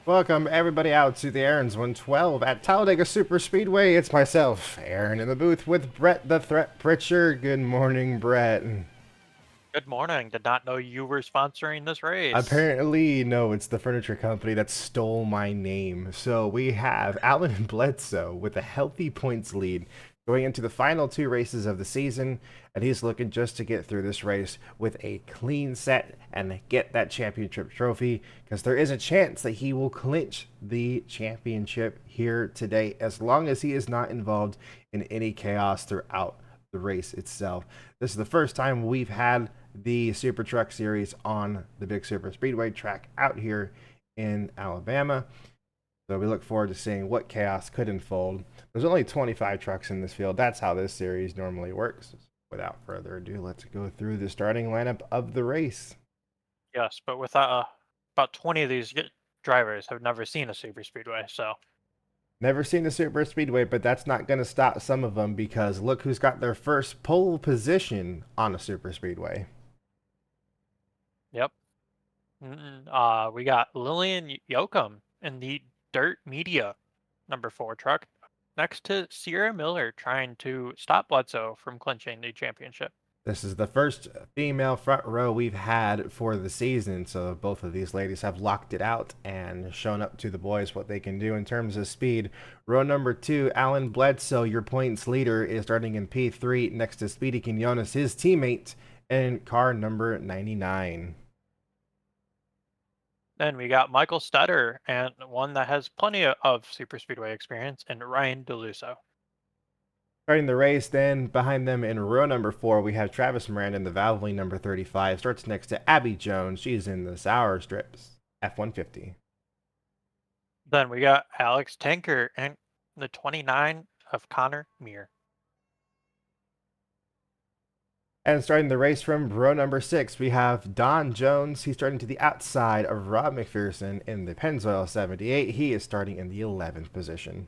Welcome everybody out to the Aaron's 112 at Talladega Super Speedway. It's myself, Aaron, in the booth with Brett the Threat Pritchard. Good morning, Brett. Good morning. Did not know you were sponsoring this race. Apparently, no, it's the furniture company that stole my name. So we have Allen and Bledsoe with a healthy points lead going into the final two races of the season, and he's looking just to get through this race with a clean set and get that championship trophy, because there is a chance that he will clinch the championship here today as long as he is not involved in any chaos throughout the race itself. This is the first time we've had the Super Truck Series on the Big Super Speedway track out here in Alabama. So we look forward to seeing what chaos could unfold. There's only 25 trucks in this field. That's how this series normally works. Without further ado, let's go through the starting lineup of the race. Yes, but with about 20 of these drivers have never seen a super speedway, so Never seen the Super Speedway, but that's not going to stop some of them because look who's got their first pole position on a Super Speedway. yep. We got Lillian Yoakum in the Dirt Media #4 truck next to Sierra Miller trying to stop Bledsoe from clinching the championship. This is the first female front row we've had for the season, so both of these ladies have locked it out and shown up to the boys what they can do in terms of speed. Row number 2, Alan Bledsoe, your points leader, is starting in P3 next to Speedy Quinones, his teammate, in car number 99. Then we got Michael Stutter and one that has plenty of super speedway experience, and Ryan DeLuso. Starting the race, then behind them in row number 4, we have Travis Miranda in the Valvoline number 35. Starts next to Abby Jones. She's in the Sour Strips F-150. Then we got Alex Tanker and the 29 of Connor Meir. And starting the race from row number 6, we have Don Jones. He's starting to the outside of Rob McPherson in the Pennzoil 78. He is starting in the 11th position.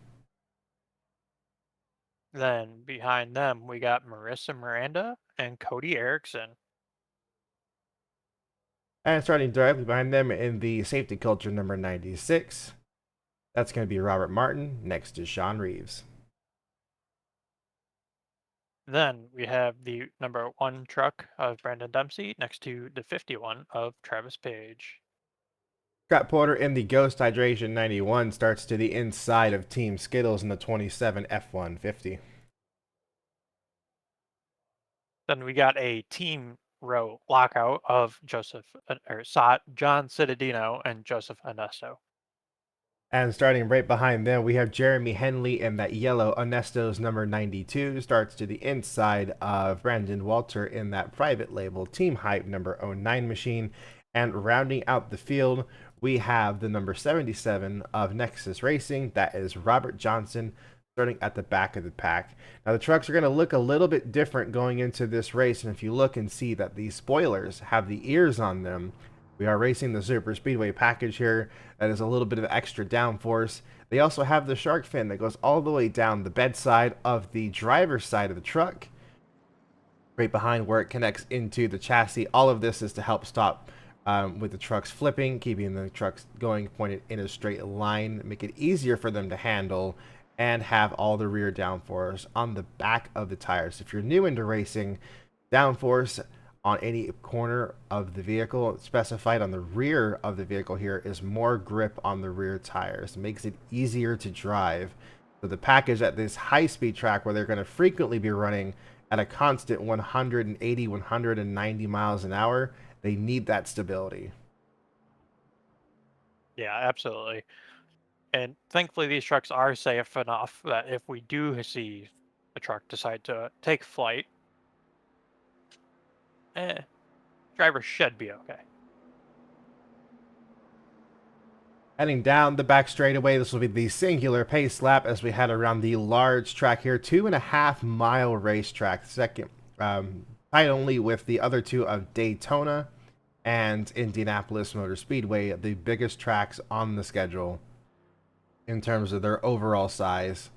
Then behind them, we got Marissa Miranda and Cody Erickson. And starting directly behind them in the safety culture number 96, that's going to be Robert Martin next to Sean Reeves. Then we have the #1 truck of Brandon Dempsey next to the 51 of Travis Page. Scott Porter in the Ghost Hydration 91 starts to the inside of Team Skittles in the 27 F-150. Then we got a team row lockout of John Cittadino and Joseph Ernesto. And starting right behind them, we have Jeremy Henley in that yellow Ernesto's number 92. Starts to the inside of Brandon Walter in that private label Team Hype number 09 machine. And rounding out the field, we have the number 77 of Nexus Racing. That is Robert Johnson starting at the back of the pack. Now, the trucks are going to look a little bit different going into this race. And if you look and see that these spoilers have the ears on them, we are racing the Super Speedway package here. That is a little bit of extra downforce. They also have the shark fin that goes all the way down the bedside of the driver's side of the truck, right behind where it connects into the chassis. All of this is to help stop with the trucks flipping, keeping the trucks going pointed in a straight line, make it easier for them to handle, and have all the rear downforce on the back of the tires. If you're new into racing, downforce on any corner of the vehicle specified on the rear of the vehicle here is more grip on the rear tires. It makes it easier to drive. So the package at this high-speed track where they're going to frequently be running at a constant 180, 190 miles an hour, they need that stability. Yeah, absolutely. And thankfully, these trucks are safe enough that if we do see a truck decide to take flight, eh, driver should be okay. Heading down the back straightaway, this will be the singular pace lap as we head around the large track here. 2.5 mile racetrack. Second, tied only with the other two of Daytona and Indianapolis Motor Speedway, the biggest tracks on the schedule in terms of their overall size.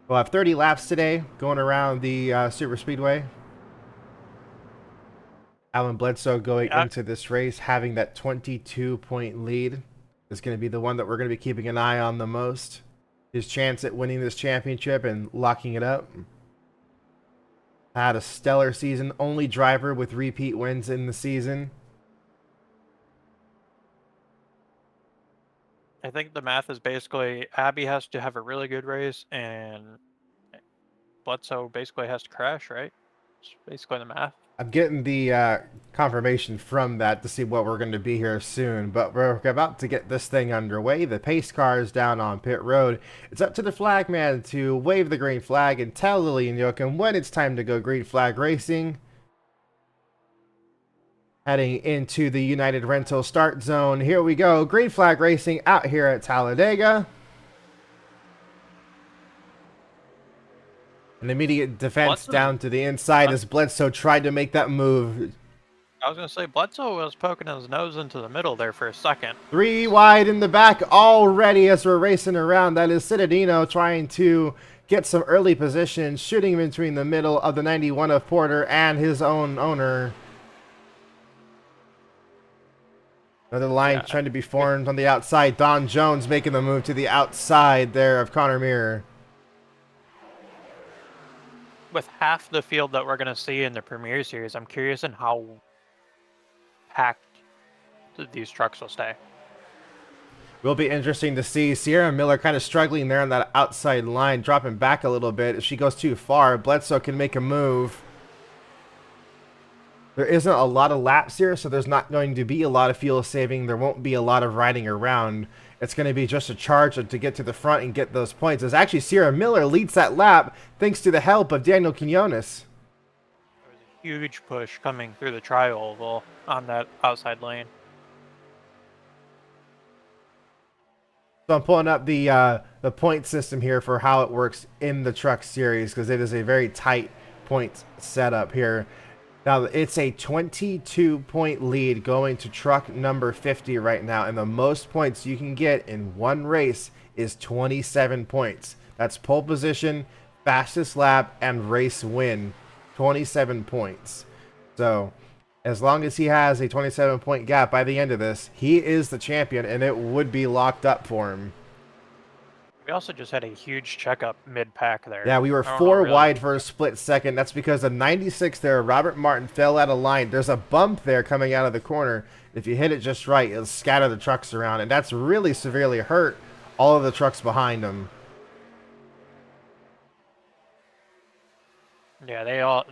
We'll have 30 laps today going around the Super Speedway. Alan Bledsoe going Yeah, into this race having that 22-point lead is going to be the one that we're going to be keeping an eye on the most. His chance at winning this championship and locking it up. Had a stellar season, only driver with repeat wins in the season. I think the math is basically Abby has to have a really good race and Bledsoe basically has to crash, right? It's basically the math. I'm getting the confirmation from that to see what we're going to be here soon, but we're about to get this thing underway. The pace car is down on pit road. It's up to the flagman to wave the green flag and tell Lillian Jochim when it's time to go green flag racing. Heading into the United Rental start zone. Here we go. Green flag racing out here at Talladega. An immediate defense Bledsoe's, down to the inside as Bledsoe tried to make that move. I was going to say, Bledsoe was poking his nose into the middle there for a second. 3 wide in the back already as we're racing around. That is Citadino trying to get some early position, shooting between the middle of the 91 of Porter and his own owner. Another line Yeah, trying to be formed on the outside. Don Jones making the move to the outside there of Connor Mirror. with half the field that we're going to see in the Premier Series, I'm curious in how packed these trucks will stay. Will be interesting to see. Sierra Miller kind of struggling there on that outside line, dropping back a little bit. If she goes too far, Bledsoe can make a move. There isn't a lot of laps here, so there's not going to be a lot of fuel saving. There won't be a lot of riding around. It's going to be just a charge to get to the front and get those points. As actually Sierra Miller leads that lap thanks to the help of Daniel Quinones. There was a huge push coming through the tri-oval on that outside lane. So I'm pulling up the point system here for how it works in the truck series because it is a very tight point setup here. Now, it's a 22-point lead going to truck number 50 right now, and the most points you can get in one race is 27 points. That's pole position, fastest lap, and race win. 27 points. So, as long as he has a 27-point gap by the end of this, he is the champion, and it would be locked up for him. We also just had a huge checkup mid-pack there. Yeah, we were 4 wide for a split second. That's because the 96 there, Robert Martin, fell out of line. There's a bump there coming out of the corner. If you hit it just right, it'll scatter the trucks around, and that's really severely hurt all of the trucks behind him. Yeah, they all,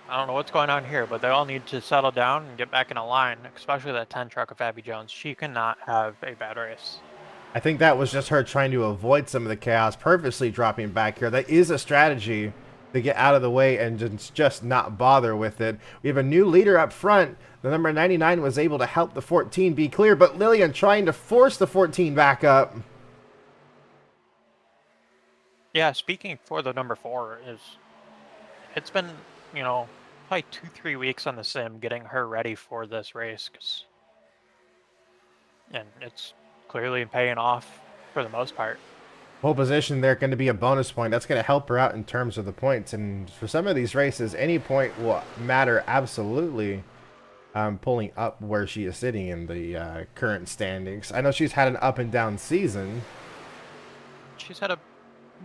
I don't know what's going on here, but they all need to settle down and get back in a line, especially that 10 truck of Abby Jones. She cannot have a bad race. I think that was just her trying to avoid some of the chaos, purposely dropping back here. That is a strategy to get out of the way and just not bother with it. We have a new leader up front. The number 99 was able to help the 14 be clear, but Lillian trying to force the 14 back up. Yeah, speaking for the number 4 it's been, you know, probably 2-3 weeks on the sim getting her ready for this race, and it's clearly paying off for the most part. Pole position there going to be a bonus point. That's going to help her out in terms of the points. And for some of these races, any point will matter absolutely. Pulling up where she is sitting in the current standings. I know she's had an up and down season. She's had a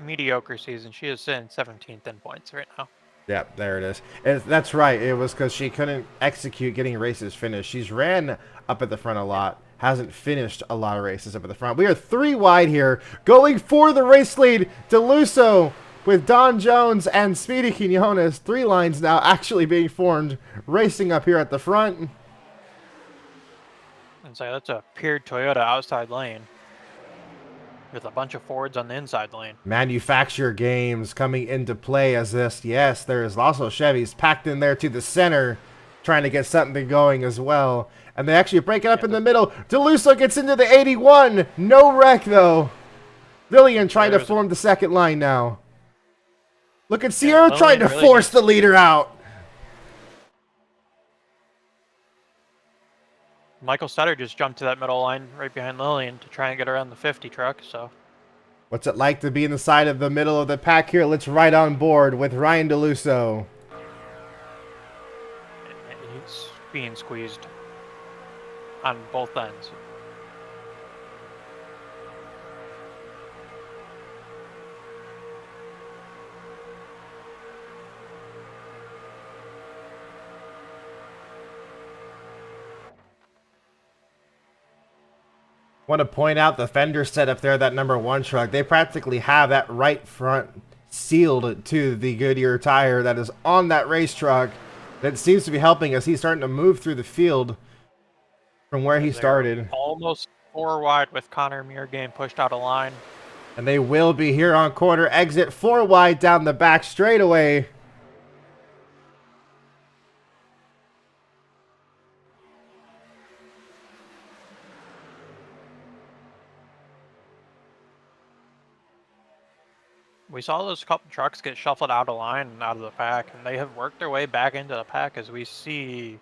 mediocre season. She is sitting 17th in points right now. Yeah, there it is. That's right. It was because she couldn't execute getting races finished. She's ran up at the front a lot. Hasn't finished a lot of races up at the front. We are 3 wide here. Going for the race lead. DeLusso with Don Jones and Speedy Quinones. 3 lines now actually being formed. Racing up here at the front. And so that's a pure Toyota outside lane with a bunch of Fords on the inside lane. Manufacturer games coming into play as this. Yes, there is also Chevys packed in there to the center, trying to get something going as well. And they actually break it up in the middle. DeLusso gets into the 81. No wreck, though. Lillian trying to form the second line now. Look at Sierra trying to force the leader out. Michael Sutter just jumped to that middle line right behind Lillian to try and get around the 50 truck, so. What's it like to be in the side of the middle of the pack here? Let's ride on board with Ryan DeLusso. He's being squeezed on both ends. Want to point out the fender setup there, that number 1 truck. They practically have that right front sealed to the Goodyear tire that is on that race truck. That seems to be helping as he's starting to move through the field from where he As they are started. almost 4 wide with Connor Muir getting pushed out of line. And they will be here on quarter exit 4 wide down the back straightaway. We saw those couple trucks get shuffled out of line and out of the pack, and they have worked their way back into the pack as we see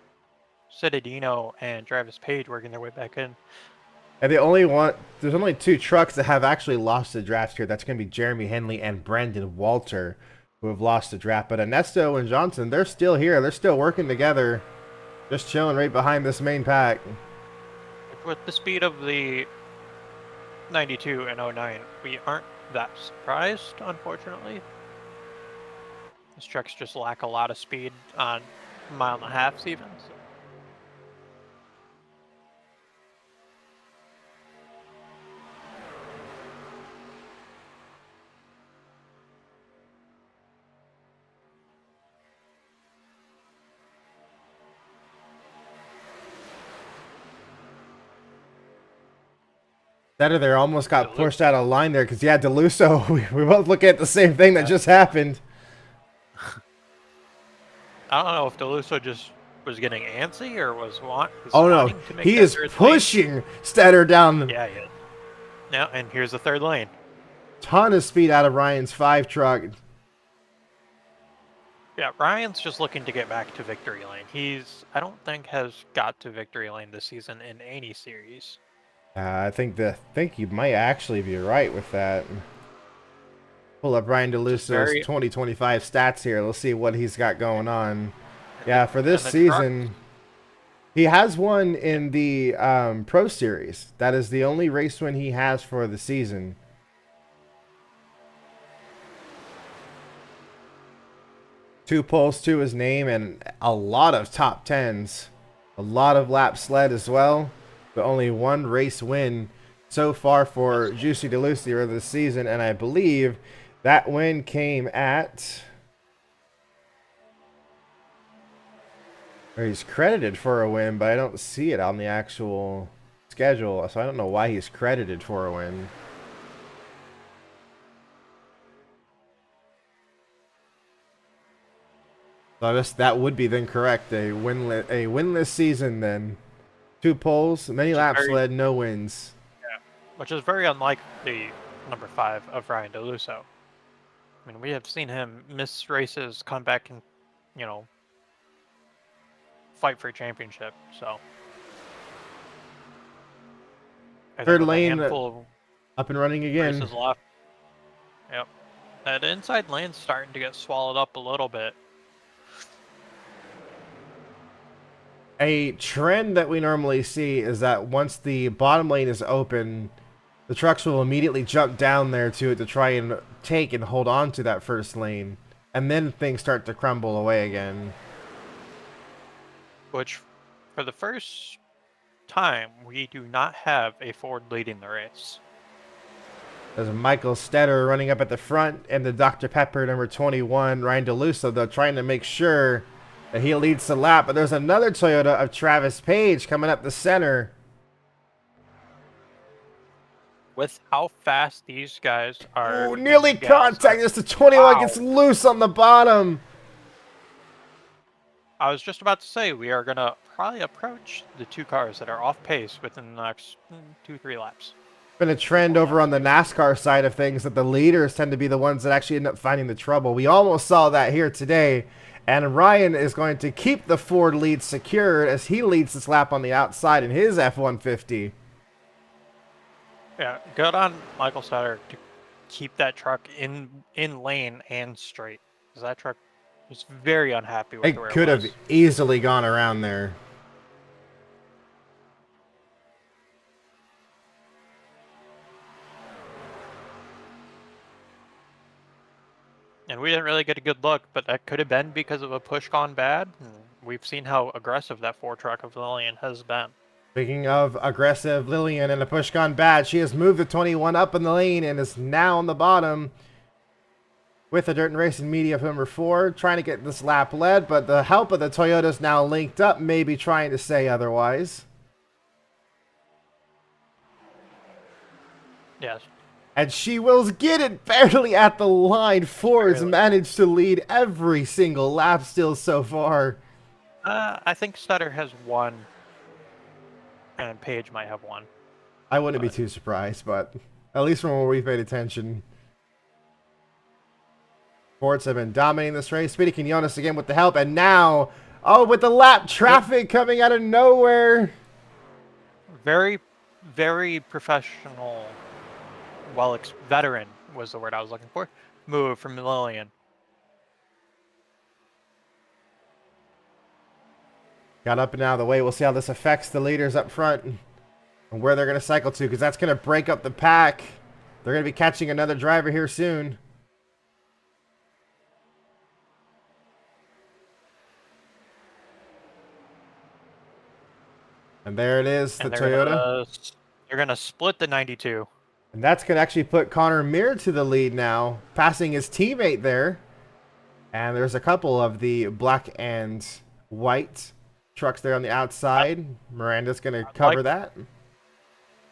Citadino and Travis Page working their way back in. And there's only 2 trucks that have actually lost the draft here. That's going to be Jeremy Henley and Brandon Walter, who have lost the draft. But Ernesto and Johnson, they're still here. They're still working together, just chilling right behind this main pack. With the speed of the 92 and 09, we aren't that surprised, unfortunately. These trucks just lack a lot of speed on 1.5 miles even. So. That or there almost got pushed out of line there because, yeah, DeLusso, we both look at the same thing that just happened. I don't know if DeLusso just was getting antsy or was oh no, to make he is pushing lane. Stetter down. Yeah, yeah. Now, and here's the 3rd lane. Ton of speed out of Ryan's 5 truck. Yeah, Ryan's just looking to get back to victory lane. I don't think, has got to victory lane this season in any series. I think you might actually be right with that. Pull up Ryan DeLusso's 2025 stats here. Let's see what he's got going on. Yeah, for this season, he has won in the Pro Series. That is the only race win he has for the season. Two poles to his name and a lot of top 10s. A lot of laps led as well. But only 1 race win so far for Juicy DeLucio this season. And I believe that win came at... or he's credited for a win, but I don't see it on the actual schedule. So I don't know why he's credited for a win. So I guess that would be then correct. A winless season then. 2 poles, many laps led, no wins. Yeah, which is very unlike the number 5 of Ryan DeLusso. I mean, we have seen him miss races, come back and, fight for a championship. So, 3rd lane up and running again. Races left. Yep, that inside lane's starting to get swallowed up a little bit. A trend that we normally see is that once the bottom lane is open, the trucks will immediately jump down there to it to try and take and hold on to that 1st lane. And then things start to crumble away again. Which, for the first time, we do not have a Ford leading the race. There's Michael Stetter running up at the front, and the Dr. Pepper number 21, Ryan DeLusso, though, trying to make sure that he leads the lap. But there's another Toyota of Travis Page coming up the center. With how fast these guys are... Ooh, nearly contact. Just the 21 gets loose on the bottom. I was just about to say, we are going to probably approach the 2 cars that are off pace within the next 2-3 laps. Been a trend over on the NASCAR side of things that the leaders tend to be the ones that actually end up finding the trouble. We almost saw that here today. And Ryan is going to keep the Ford lead secured as he leads this lap on the outside in his F-150. Yeah, good on Michael Stetter to keep that truck in lane and straight. Because that truck was very unhappy with where it was. Could have easily gone around there. And we didn't really get a good look, but that could have been because of a push gone bad. And we've seen how aggressive that 4 truck of Lillian has been. Speaking of aggressive, Lillian and a push gone bad, she has moved the 21 up in the lane and is now on the bottom with the Dirt and Racing Media of number 4, trying to get this lap led, but the help of the Toyotas now linked up, maybe trying to say otherwise. Yes. And she will get it barely at the line. Ford's Barely. managed to lead every single lap still so far. I think Sutter has one, and Page might have one. I wouldn't be too surprised, but at least from where we've paid attention. Fords have been dominating this race. Speedy Quinones again with the help, and now, oh, with the lap traffic coming out of nowhere. Very, very professional, veteran was the word I was looking for, move from Lillian. Got up and out of the way. We'll see how this affects the leaders up front and where they're going to cycle to, because that's going to break up the pack. They're going to be catching another driver here soon. And there it is, the Toyota. They're going to split the 92. And that's going to actually put Connor Mir to the lead now, passing his teammate there. And there's a couple of the black and white trucks there on the outside. Miranda's going to cover that.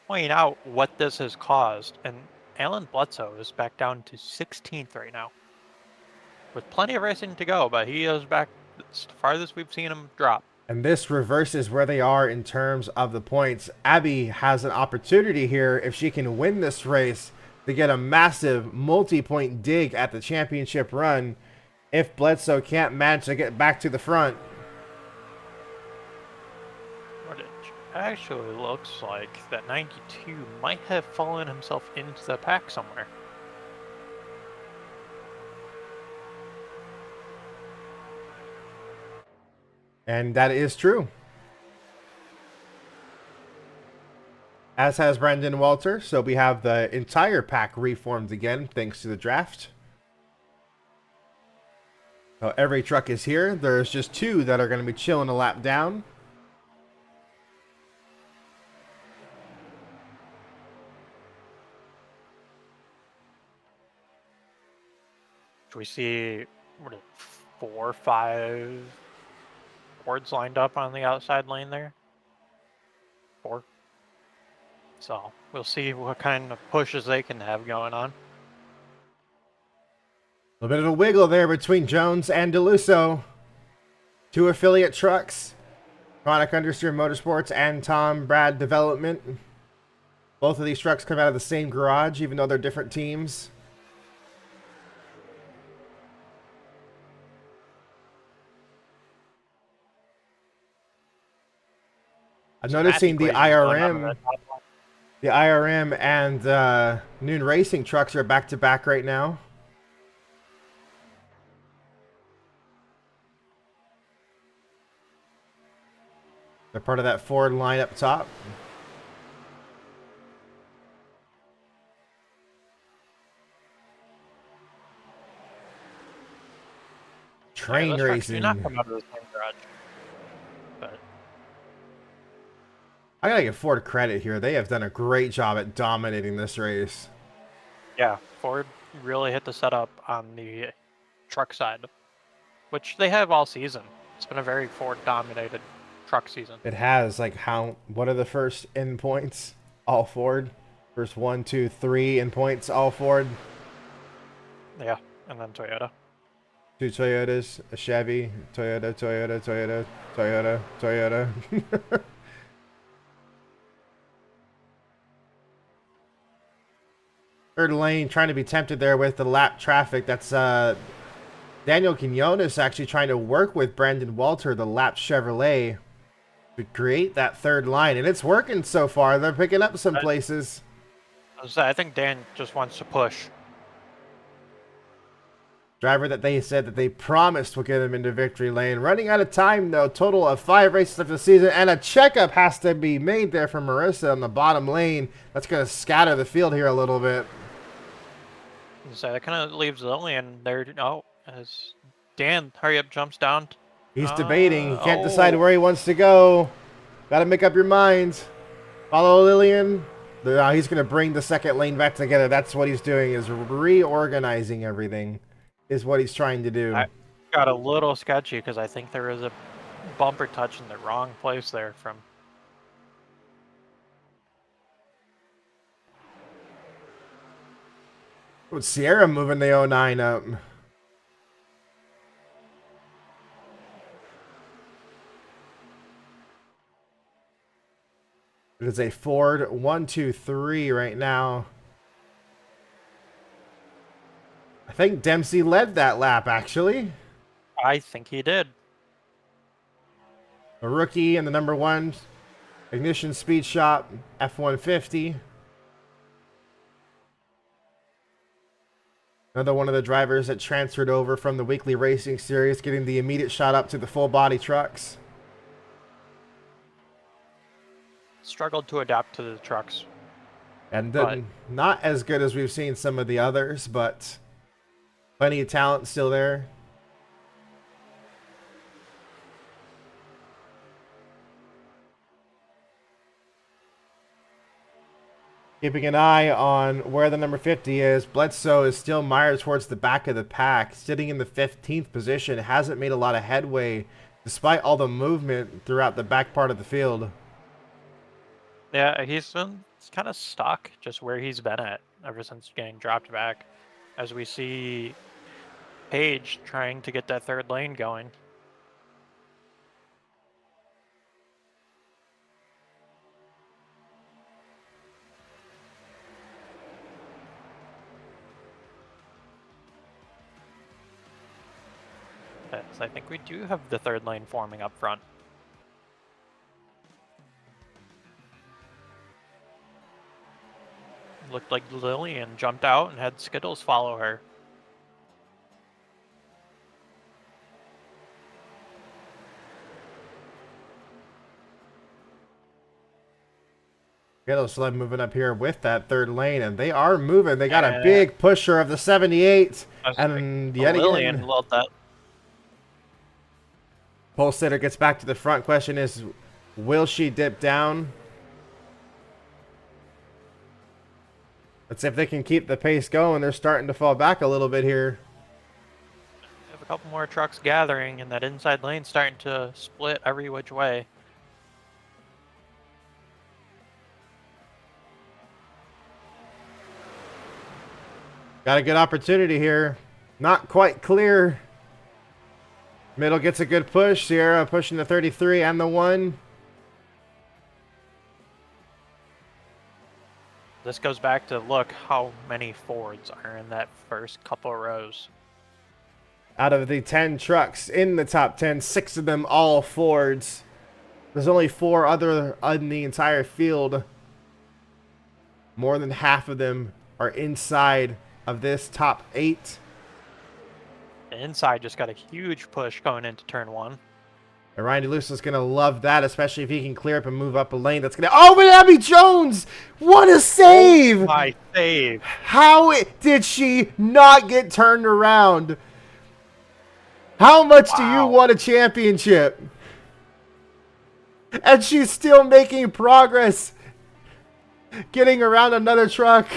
Point out what this has caused, and Alan Bledsoe is back down to 16th right now. With plenty of racing to go, but he is back as far as we've seen him drop. And this reverses where they are in terms of the points. Abby has an opportunity here, if she can win this race, to get a massive multi-point dig at the championship run if Bledsoe can't manage to get back to the front. What it actually looks like, that 92 might have fallen himself into the pack somewhere. And that is true. As has Brandon Walter. So we have the entire pack reformed again, thanks to the draft. So every truck is here. There's just 2 that are going to be chilling a lap down. We see 4 or 5 Fords lined up on the outside lane there. 4. So we'll see what kind of pushes they can have going on. A little bit of a wiggle there between Jones and DeLusso. 2 affiliate trucks. Chronic Understeer Motorsports and Tom Brad Development. Both of these trucks come out of the same garage, even though they're different teams. I'm noticing the IRM and Noon Racing trucks are back to back right now. They're part of that Ford line up top. Train racing. Do not come out of the same garage. But I gotta give Ford credit here. They have done a great job at dominating this race. yeah, Ford really hit the setup on the truck side, which they have all season. It's been a very Ford-dominated truck season. It has, like, what are the first in points? All Ford. First 1, 2, 3 in points, all Ford. Yeah, and then Toyota. 2 Toyotas, a Chevy, Toyota, Toyota, Toyota, Toyota, Toyota. Third lane, trying to be tempted there with the lap traffic. That's Daniel Quinones actually trying to work with Brandon Walter, the lap Chevrolet, to create that third line. And it's working so far. They're picking up some places. I think Dan just wants to push. Driver that they said that they promised would get him into victory lane. Running out of time, though. Total of 5 races left of the season. And a checkup has to be made there for Marissa on the bottom lane. That's going to scatter the field here a little bit. So that kind of leaves Lillian there. Oh, as Dan hurry up jumps down. He's debating. He can't decide Oh, where he wants to go. Got to make up your mind. Follow Lillian. He's going to bring the second lane back together. That's what he's doing, is reorganizing everything, is what he's trying to do. I got a little sketchy because I think there was a bumper touch in the wrong place there from. With Sierra moving the 09 up. It is a Ford 1-2-3 right now. I think Dempsey led that lap, actually. I think he did. A rookie in the number 1 Ignition Speed Shop F-150. Another one of the drivers that transferred over from the weekly racing series, getting the immediate shot up to the full body trucks. Struggled to adapt to the trucks. And not as good as we've seen some of the others, but plenty of talent still there. Keeping an eye on where the number 50 is. Bledsoe is still mired towards the back of the pack, sitting in the 15th position. Hasn't made a lot of headway despite all the movement throughout the back part of the field. Yeah, he's kind of stuck just where he's been at ever since getting dropped back. As we see Page trying to get that third lane going. Yes, I think we do have the third lane forming up front. Looked like Lillian jumped out and had Skittles follow her. Yellow Sled moving up here with that third lane, and they are moving. They got a big pusher of the 78, and yet Lillian again, loved that. pole sitter gets back to the front. Question is, will she dip down? Let's see if they can keep the pace going. They're starting to fall back a little bit here. Have a couple more trucks gathering, and that inside lane starting to split every which way. Got a good opportunity here. Not quite clear. Middle gets a good push. Sierra pushing the 33 and the 1. This goes back to look how many Fords are in that first couple rows. Out of the 10 trucks in the top 10, 6 of them all Fords. There's only 4 other in the entire field. More than half of them are inside of this top 8. The inside just got a huge push going into turn 1. And Ryan DeLuce is going to love that, especially if he can clear up and move up a lane. That's going to... Oh, but Abby Jones! What a save! Oh, my save! How did she not get turned around? How much do you want a championship? And she's still making progress. Getting around another truck.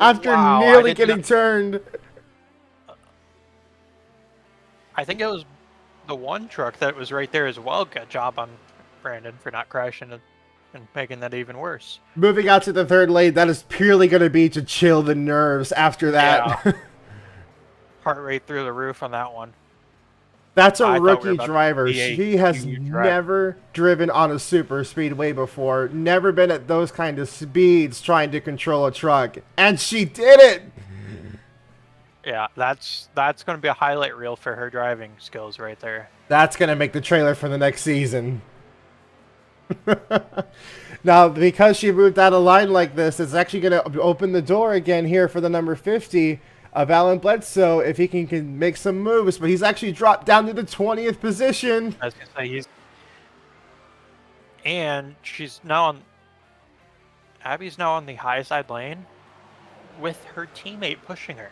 After nearly getting turned. I think it was the one truck that was right there as well. Good job on Brandon for not crashing and making that even worse. Moving out to the third lane, that is purely going to be to chill the nerves after that. Yeah. Heart rate through the roof on that one. That's a rookie driver. She has never driven on a super speedway before. Never been at those kind of speeds trying to control a truck. And she did it! Yeah, that's going to be a highlight reel for her driving skills right there. That's going to make the trailer for the next season. Now, because she moved out of line like this, it's actually going to open the door again here for the number 50 of Alan Bledsoe if he can make some moves. But he's actually dropped down to the 20th position. I was going to say and she's now on... Abby's now on the high side lane. with her teammate pushing her.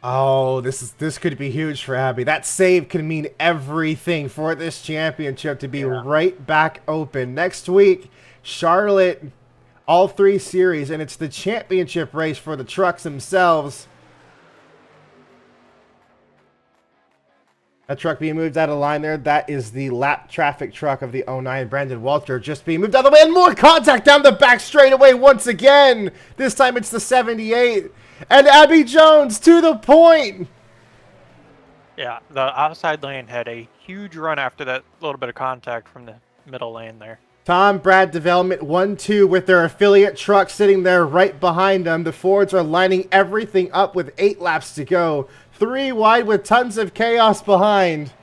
Oh, this could be huge for Abby. That save could mean everything for this championship to be Yeah. right back open. Next week, Charlotte, all 3 series, and it's the championship race for the trucks themselves. That truck being moved out of line there, that is the lap traffic truck of the '09. Brandon Walter just being moved out of the way, and more contact down the back straightaway once again. This time it's the 78. And Abby Jones to the point. Yeah, the outside lane had a huge run after that little bit of contact from the middle lane there. Tom Brad Development 1-2 with their affiliate truck sitting there right behind them. The Fords are lining everything up with 8 laps to go. 3 wide with tons of chaos behind.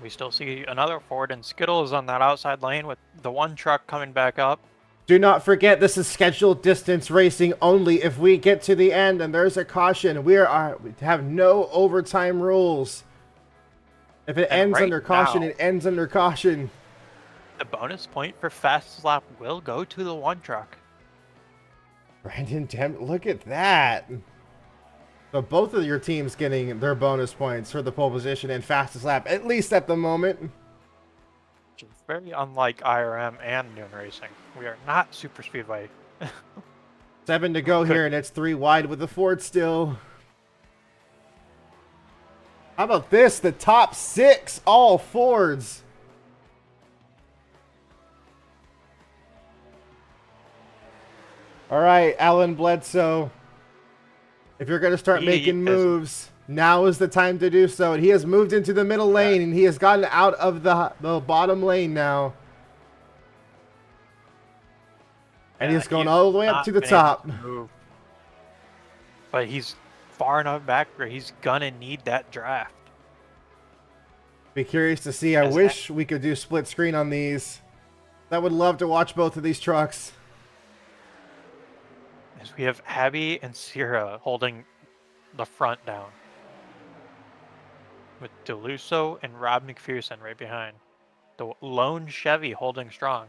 We still see another Ford and Skittles on that outside lane with the one truck coming back up. Do not forget, this is scheduled distance racing only. If we get to the end and there's a caution, we have no overtime rules. If it ends right under caution, now, it ends under caution. the bonus point for fastest lap will go to the one truck. Brandon, look at that. So both of your teams getting their bonus points for the pole position and fastest lap, at least at the moment. Which is very unlike IRM and Noon Racing. We are not super speedway. 7 to go here, and it's 3 wide with the Ford still. How about this? The top 6, all Fords. All right, Alan Bledsoe. If you're going to start making moves, now is the time to do so. And he has moved into the middle lane, and he has gotten out of the bottom lane now. And he's going all the way up to the top. But he's far enough back where he's gonna need that draft. Be curious to see. I wish we could do split screen on these. I would love to watch both of these trucks. As we have Abby and Sierra holding the front down, with DeLusso and Rob McPherson right behind. The lone Chevy holding strong.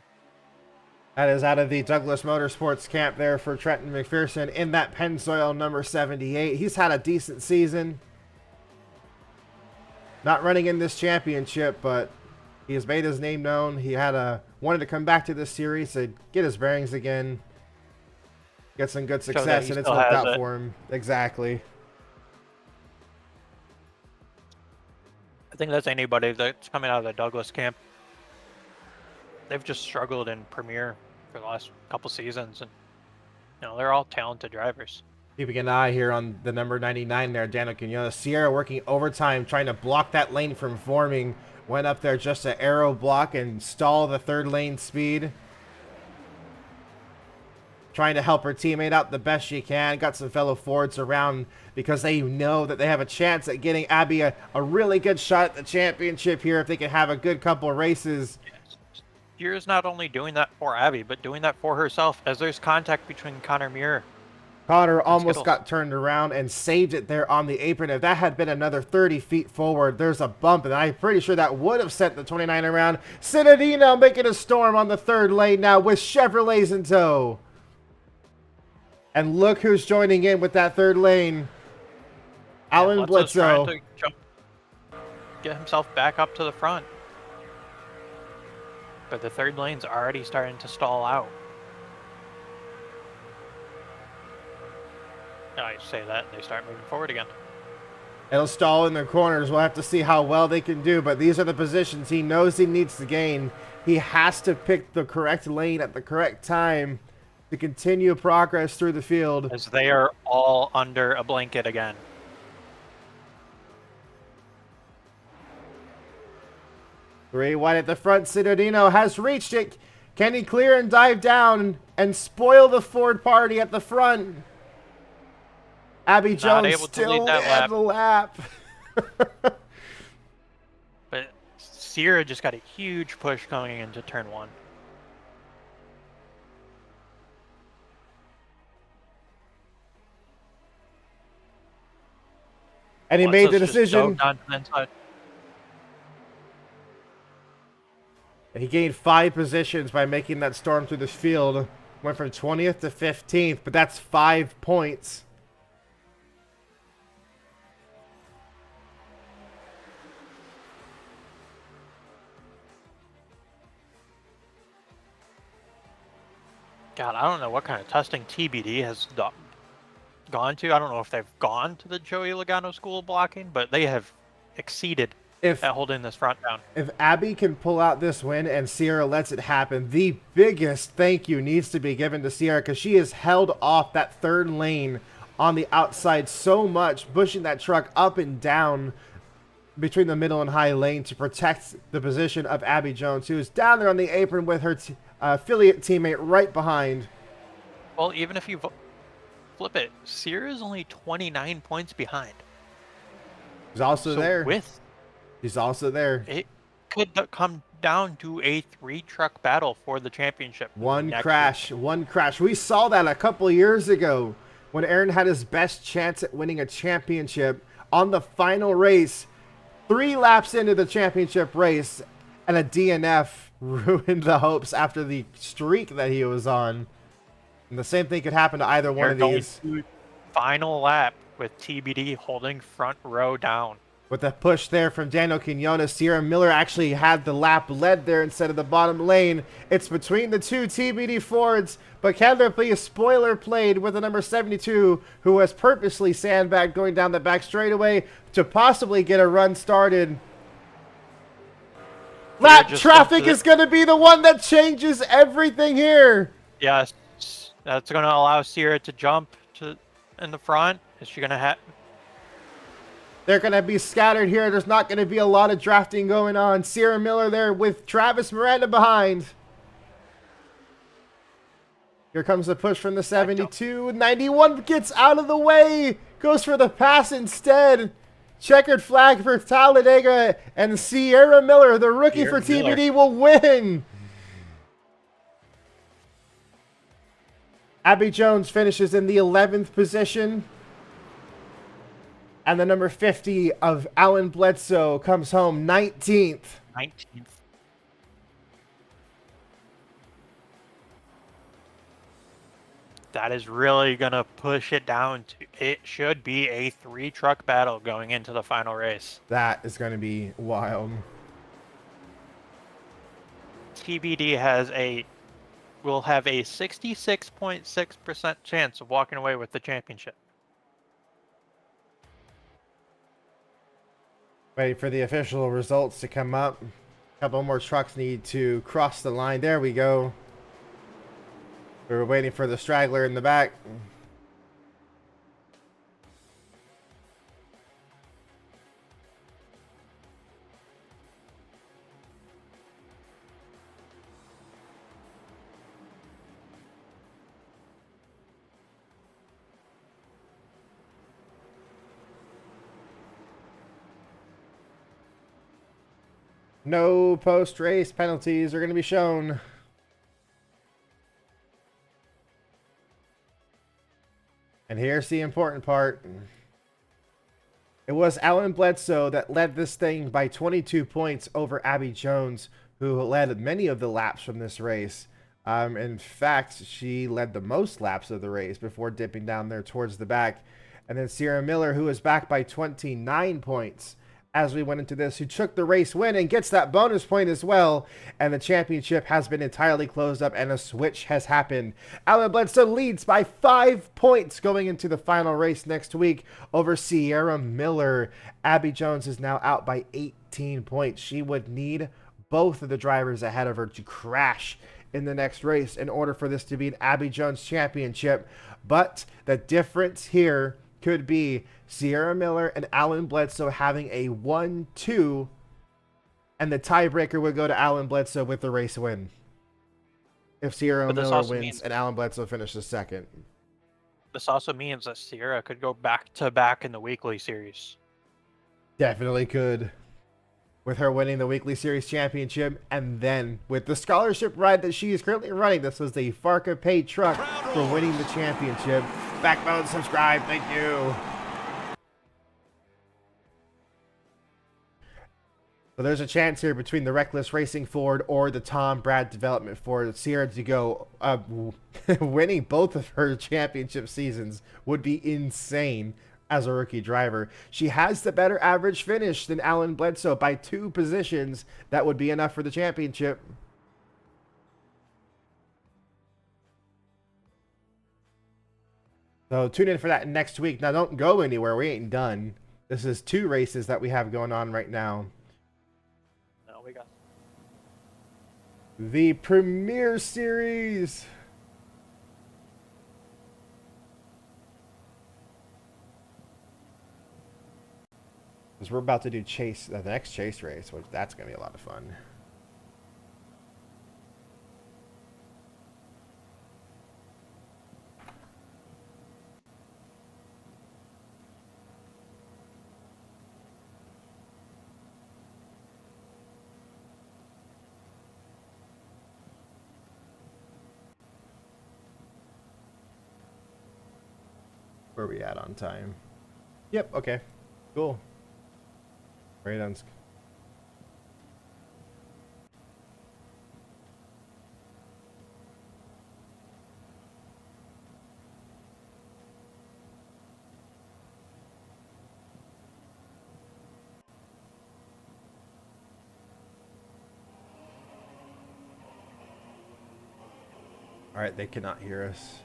That is out of the Douglas Motorsports camp there for Trenton McPherson in that Pennzoil number 78. He's had a decent season. Not running in this championship, but he has made his name known. He wanted to come back to this series to get his bearings again, get some good success, and it's worked out for him. Exactly. I think that's anybody that's coming out of the Douglas camp. They've just struggled in Premier for the last couple seasons, and they're all talented drivers. Keeping an eye here on the number 99 there, Daniel Quinones. Sierra working overtime, trying to block that lane from forming. Went up there just to aero block and stall the third lane speed. Trying to help her teammate out the best she can. Got some fellow Fords around because they know that they have a chance at getting Abby a really good shot at the championship here if they can have a good couple of races. Sierra's not only doing that for Abby, but doing that for herself as there's contact between Connor Muir. Connor almost got turned around and saved it there on the apron. If that had been another 30 feet forward, there's a bump, and I'm pretty sure that would have sent the 29 around. Cinedino making a storm on the third lane now with Chevrolets in tow. And look who's joining in with that third lane. Alan Bledsoe. Trying to get himself back up to the front. But the third lane's already starting to stall out. I say that, and they start moving forward again. It'll stall in their corners. We'll have to see how well they can do, but these are the positions he knows he needs to gain. He has to pick the correct lane at the correct time to continue progress through the field. As they are all under a blanket again. Three wide at the front. Cinedino has reached it. Can he clear and dive down and spoil the Ford party at the front? Abby Jones still at the lap. But Sierra just got a huge push going into turn one. And he made the decision. He gained 5 positions by making that storm through the field. Went from 20th to 15th, but that's 5 points. God, I don't know what kind of testing TBD has gone to. I don't know if they've gone to the Joey Logano school of blocking, but they have exceeded If at holding this front down. if Abby can pull out this win and Sierra lets it happen, the biggest thank you needs to be given to Sierra because she has held off that third lane on the outside so much, pushing that truck up and down between the middle and high lane to protect the position of Abby Jones, who is down there on the apron with her affiliate teammate right behind. Well, even if you flip it, Sierra's only 29 points behind. She's also So there. with She's also there. it could come down to a 3-truck battle for the championship. One next crash. week. One crash. We saw that a couple years ago when Aaron had his best chance at winning a championship on the final race. 3 laps into the championship race, and a DNF ruined the hopes after the streak that he was on. And the same thing could happen to either one of these. Final lap with TBD holding front row down. With a push there from Daniel Quinones, Sierra Miller actually had the lap led there instead of the bottom lane. It's between the two TBD Fords, but can there be a spoiler played with the number 72 who has purposely sandbagged going down the back straightaway to possibly get a run started? Lap traffic is going to be the one that changes everything here. Yes, that's going to allow Sierra to jump in the front. Is she going to have... They're going to be scattered here. There's not going to be a lot of drafting going on. Sierra Miller there with Travis Miranda behind. Here comes the push from the 72. 91 gets out of the way. Goes for the pass instead. Checkered flag for Talladega. And Sierra Miller, the rookie for TBD, will win. Abby Jones finishes in the 11th position. And the number 50 of Alan Bledsoe comes home 19th. 19th. That is really going to push it down to... It should be a 3-truck battle going into the final race. That is going to be wild. TBD will have a 66.6% chance of walking away with the championship. Waiting for the official results to come up. A couple more trucks need to cross the line. There we go. We were waiting for the straggler in the back. No post-race penalties are going to be shown. And here's the important part. It was Alan Bledsoe that led this thing by 22 points over Abby Jones, who led many of the laps from this race. In fact, she led the most laps of the race before dipping down there towards the back. And then Sierra Miller, who was back by 29 points as we went into this, who took the race win and gets that bonus point as well. And the championship has been entirely closed up and a switch has happened. Alan Bledsoe leads by 5 points going into the final race next week over Sierra Miller. Abby Jones is now out by 18 points. She would need both of the drivers ahead of her to crash in the next race in order for this to be an Abby Jones championship. But the difference here could be Sierra Miller and Alan Bledsoe having a 1-2, and the tiebreaker would go to Alan Bledsoe with the race win. If Sierra Miller wins and Alan Bledsoe finishes second. This also means that Sierra could go back-to-back in the weekly series. Definitely could. With her winning the weekly series championship, and then with the scholarship ride that she is currently running, this was the FARCA paid truck for winning the championship. Backbone, subscribe, thank you. So there's a chance here between the Reckless Racing Ford or the Tom Brad Development Ford. Sierra to go winning both of her championship seasons would be insane as a rookie driver. She has the better average finish than Alan Bledsoe by 2 positions. That would be enough for the championship. So tune in for that next week. Now don't go anywhere. We ain't done. This is 2 races that we have going on right now. No, we got. The Premier Series. Because we're about to do the next chase race, which that's going to be a lot of fun. Where are we at on time? Yep, okay. Cool. Right on. All right, they cannot hear us.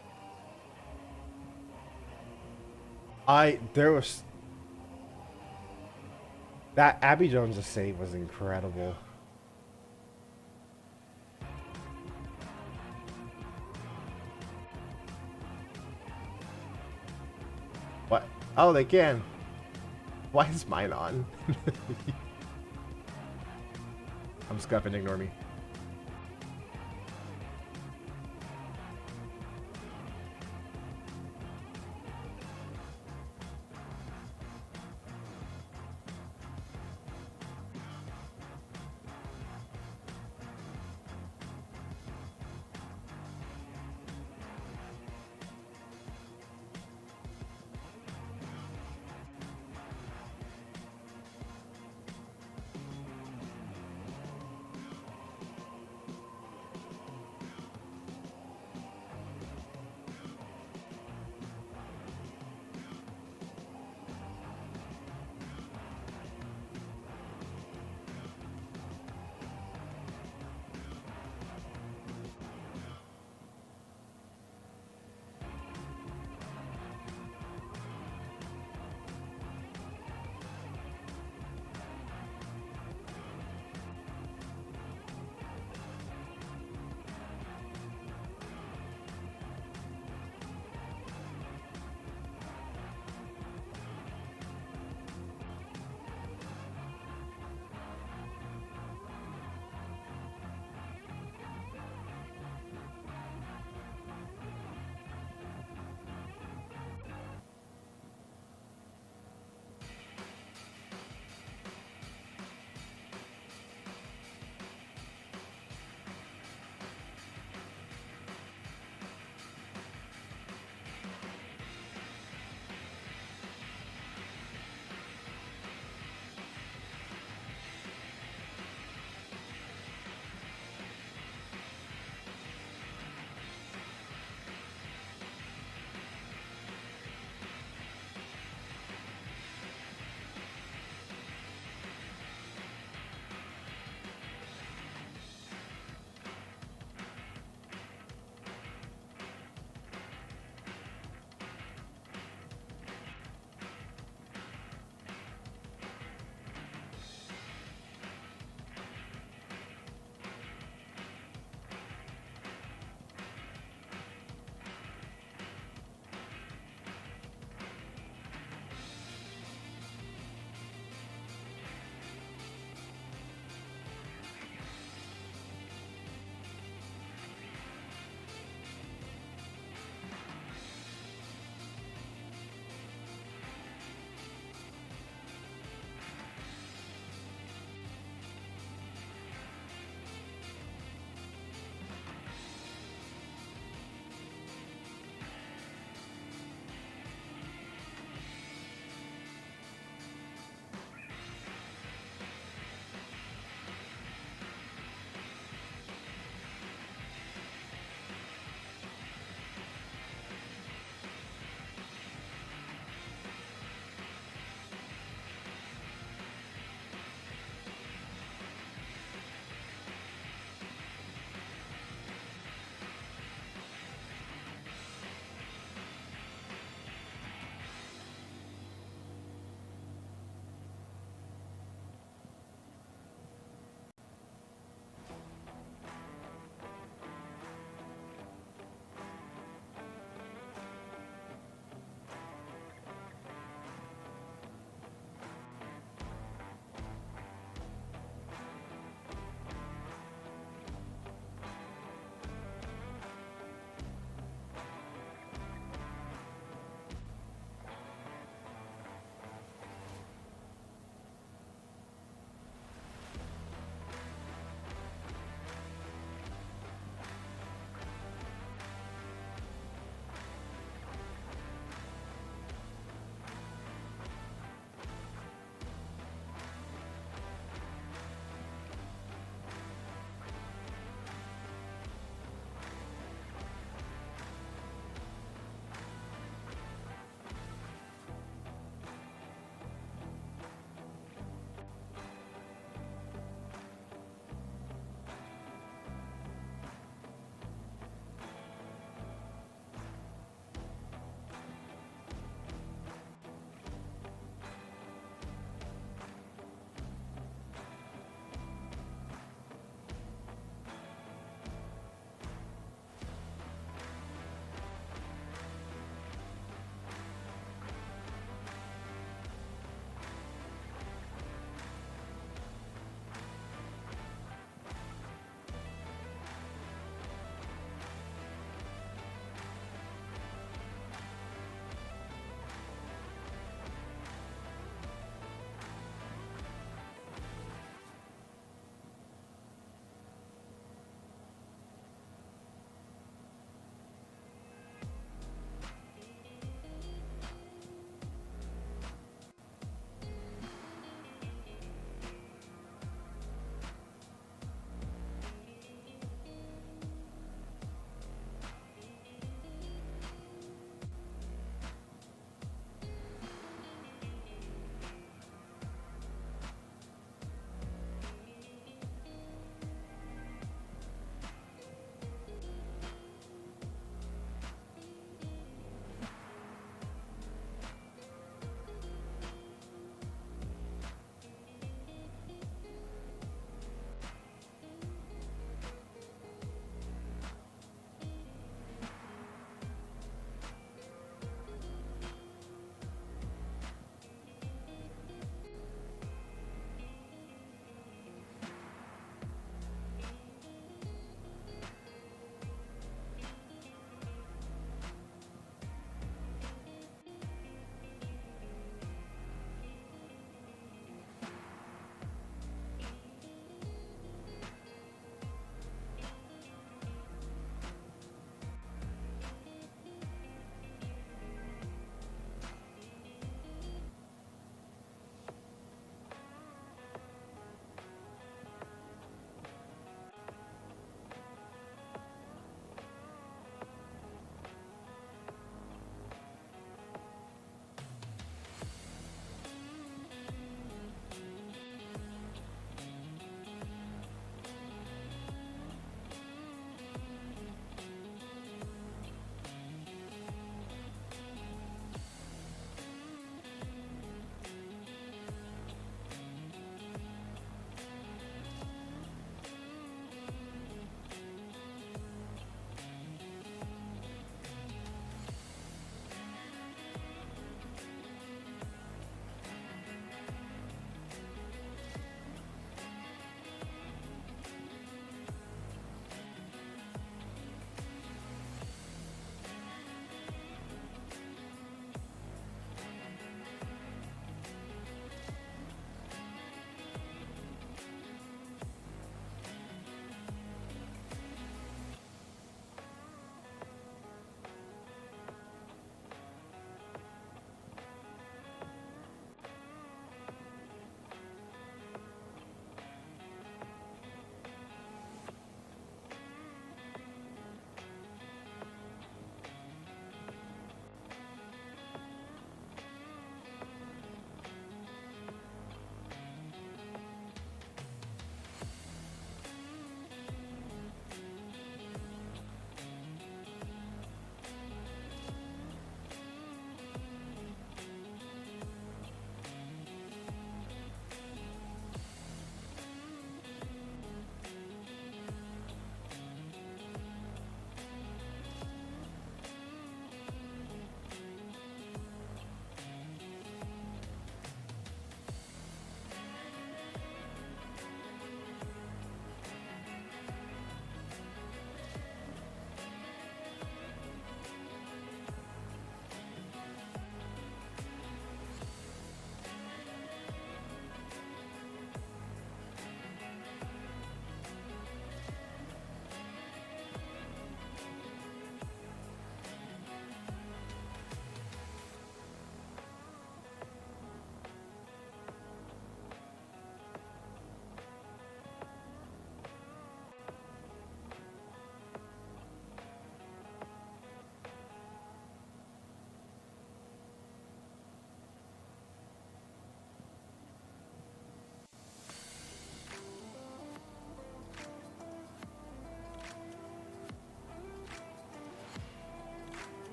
There was that Abby Jones' save was incredible. What? Oh, they can. Why is mine on? I'm scuffing, ignore me.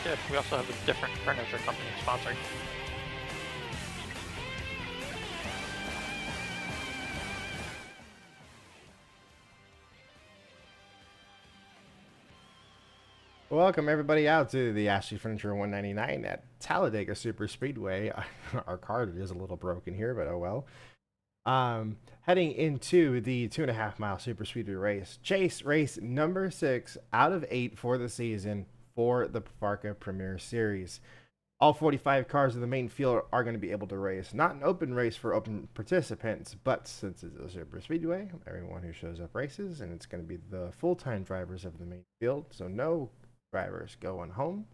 did. We also have a different furniture company sponsoring. Welcome everybody out to the Ashley Furniture 199 at Talladega Super Speedway. Our card is a little broken here, but oh well. Heading into the 2.5 mile super speedway race, chase race number 6 out of 8 for the season for the FARCA Premier Series. All 45 cars in the main field are going to be able to race. Not an open race for open participants, but since it's a super speedway, everyone who shows up races, and it's going to be the full-time drivers of the main field, so no drivers going home.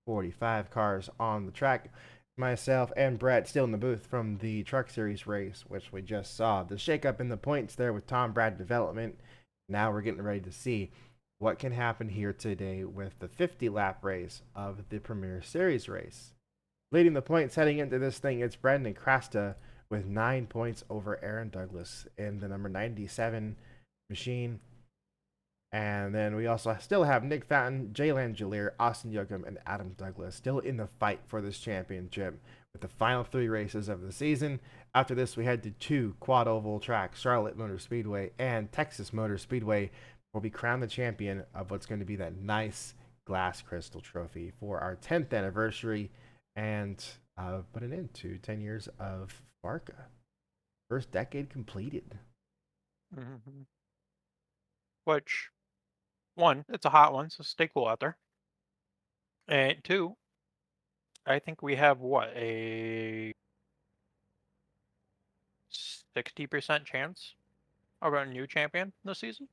45 cars on the track. Myself and Brett still in the booth from the Truck Series race, which we just saw. The shakeup in the points there with Tom Brad development. Now we're getting ready to see what can happen here today with the 50-lap race of the Premier Series race. Leading the points heading into this thing, it's Brandon Crasta with 9 points over Aaron Douglas in the number 97 machine. And then we also still have Nick Fountain, Jay Langelier, Austin Yoakum, and Adam Douglas still in the fight for this championship with the final 3 races of the season. After this, we head to 2 quad oval tracks, Charlotte Motor Speedway and Texas Motor Speedway, where we crown the champion of what's going to be that nice glass crystal trophy for our 10th anniversary and put an end to 10 years of FARCA. First decade completed. Mm-hmm. Which, 1, it's a hot one, so stay cool out there. And 2, I think we have what, a 60% chance of a new champion this season?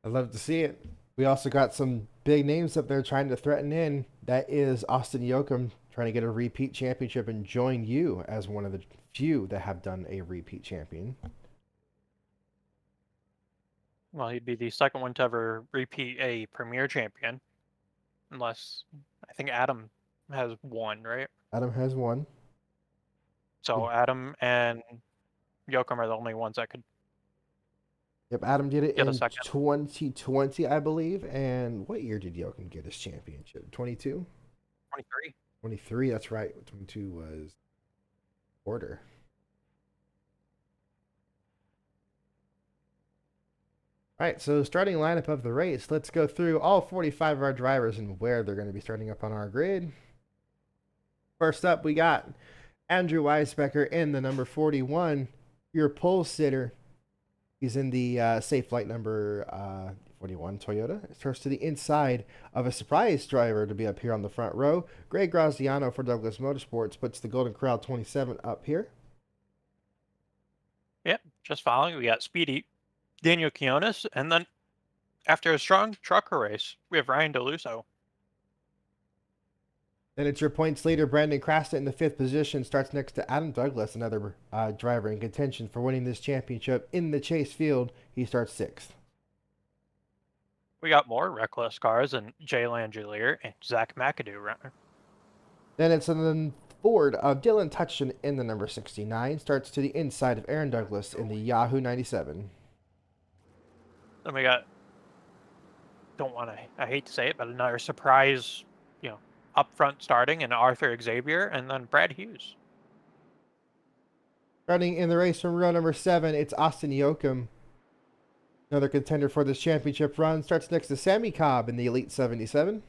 I'd love to see it. We also got some big names up there trying to threaten in. That is Austin Yoakum trying to get a repeat championship and join you as one of the few that have done a repeat champion. Well, he'd be the second one to ever repeat a Premier champion. Unless, I think Adam has 1, right? Adam has 1. So Adam and Yoakum are the only ones that could Yep, Adam did it get a in second. 2020, I believe. And what year did Yoakum get his championship? 22? 23. 23, that's right. 22 was Porter. All right, so starting lineup of the race. Let's go through all 45 of our drivers and where they're going to be starting up on our grid. First up, we got Andrew Weisbecker in the number 41, your pole sitter. He's in the safe flight number 41 Toyota. It starts to the inside of a surprise driver to be up here on the front row. Greg Graziano for Douglas Motorsports puts the Golden Corral 27 up here. Yep, just following. We got Speedy, Daniel Quinones, and then after a strong trucker race, we have Ryan DeLuso. Then it's your points leader, Brandon Crasta, in the 5th position. Starts next to Adam Douglas, another driver in contention for winning this championship in the chase field. He starts 6th. We got more reckless cars and Jay Langelier and Zach McAdoo running. Then it's the Ford of Dylan Tutchin in the number 69. Starts to the inside of Aaron Douglas in the Yahoo 97. Then we got, I hate to say it, but another surprise, up front starting in Arthur Xavier and then Brad Hughes. Running in the race from row number 7, it's Austin Yoakum. Another contender for this championship run. Starts next to Sammy Cobb in the Elite 77.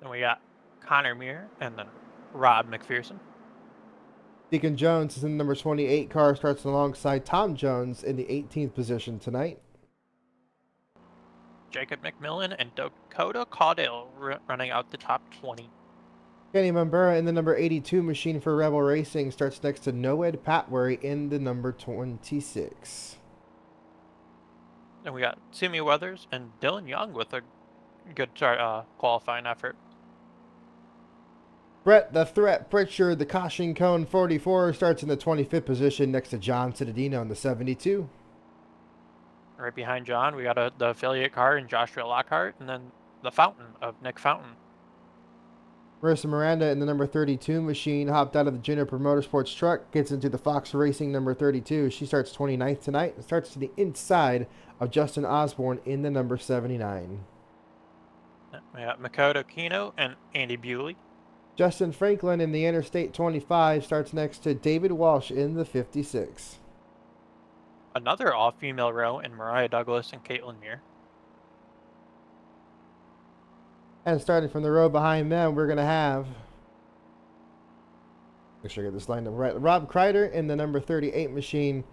Then we got Connor Muir and then Rob McPherson. Deacon Jones is in the number 28 car. Starts alongside Tom Jones in the 18th position tonight. Jacob McMillan and Dakota Caudill running out the top 20. Kenny Mumbura in the number 82 machine for Rebel Racing starts next to Noed Patwary in the number 26. Then we got Simi Weathers and Dylan Young with a good qualifying effort. Brett the Threat Pritchard, the Caution Cone 44, starts in the 25th position next to John Cittadino in the 72. Right behind John, we got the affiliate car in Joshua Lockhart, and then the Fountain of Nick Fountain. Marissa Miranda in the number 32 machine hopped out of the Juniper Motorsports truck, gets into the Fox Racing number 32. She starts 29th tonight and starts to the inside of Justin Osborne in the number 79. We got Makoto Kino and Andy Bewley. Justin Franklin in the Interstate 25 starts next to David Walsh in the 56. Another all-female row in Mariah Douglas and Caitlin Muir. And starting from the row behind them, we're going to have, make sure I get this lined up right, Rob Kreider in the number 38 machine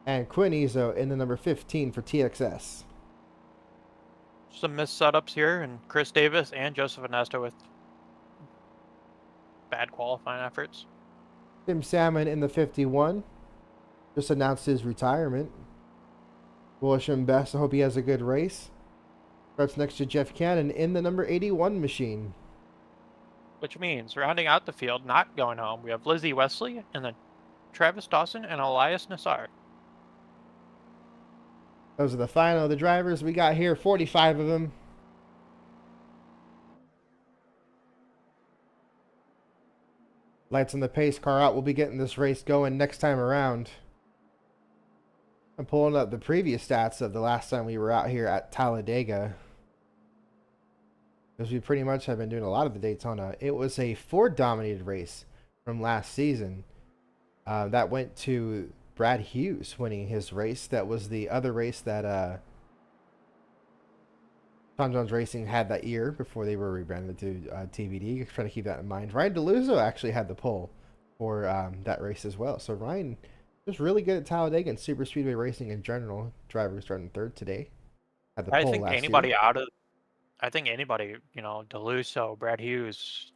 and Quinn Izzo in the number 15 for TXS. Some missed setups here, and Chris Davis and Joseph Anesta with bad qualifying efforts. Tim Salmon in the 51 just announced his retirement. Wish him best. I hope he has a good race. Starts next to Jeff Cannon in the number 81 machine. Which means, rounding out the field, not going home, we have Lizzie Wesley and then Travis Dawson and Elias Nassar. Those are the final of the drivers. We got here 45 of them. Lights on the pace car out. We'll be getting this race going next time around. I'm pulling up the previous stats of the last time we were out here at Talladega, because we pretty much have been doing a lot of the Daytona. It was a Ford-dominated race from last season. That went to Brad Hughes winning his race. That was the other race that Tom Jones Racing had that year before they were rebranded to TBD. Trying to keep that in mind. Ryan DeLuzzo actually had the pole for that race as well. So Ryan was really good at Talladega and super speedway racing in general. Driver starting third today. Had the I pole think last anybody year. DeLusso, Brad Hughes,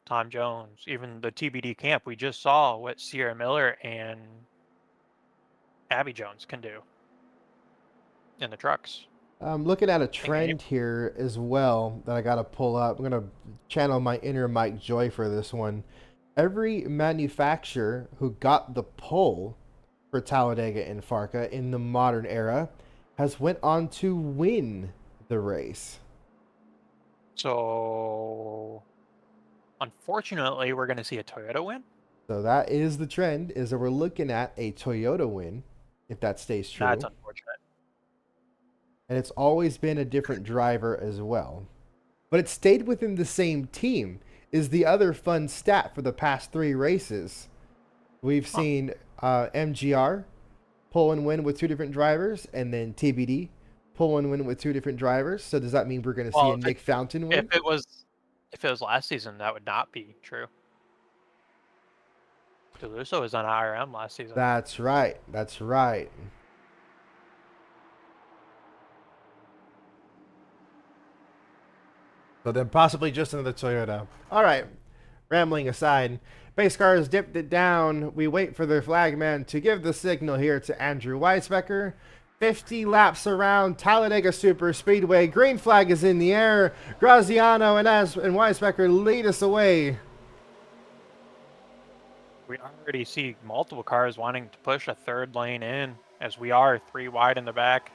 Tom Jones, even the TBD camp, we just saw what Sierra Miller and Abby Jones can do in the trucks. I'm looking at a I think trend here as well that I got to pull up. I'm going to channel my inner Mike Joy for this one. Every manufacturer who got the pole for Talladega and FARCA in the modern era has went on to win the race. So, unfortunately, we're going to see a Toyota win. So that is the trend, is that we're looking at a Toyota win, if that stays That's true. unfortunate. And it's always been a different driver as well. But it stayed within the same team, is the other fun stat for the past 3 races. We've seen MGR pull and win with 2 different drivers, and then TBD pull and win with 2 different drivers. So does that mean we're going to see a Nick Fountain win? If it was last season, that would not be true. DeLusso was on IRM last season. That's right. That's right. So then possibly just another Toyota. All right. Rambling aside, base cars dipped it down. We wait for their flagman to give the signal here to Andrew Weisbecker. 50 laps around Talladega Super Speedway. Green flag is in the air. Graziano and Weisbecker lead us away. We already see multiple cars wanting to push a third lane in, as we are 3 wide in the back.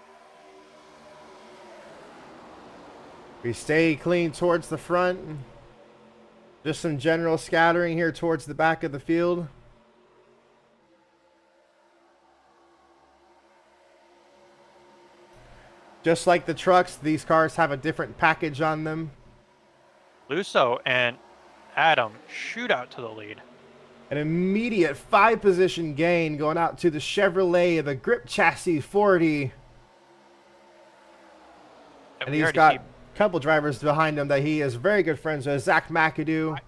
We stay clean towards the front. Just some general scattering here towards the back of the field. Just like the trucks, these cars have a different package on them. Lusso and Adam shoot out to the lead. An immediate 5-position gain going out to the Chevrolet, the Grip Chassis 40. And he's got a couple drivers behind him that he is very good friends with. Zach McAdoo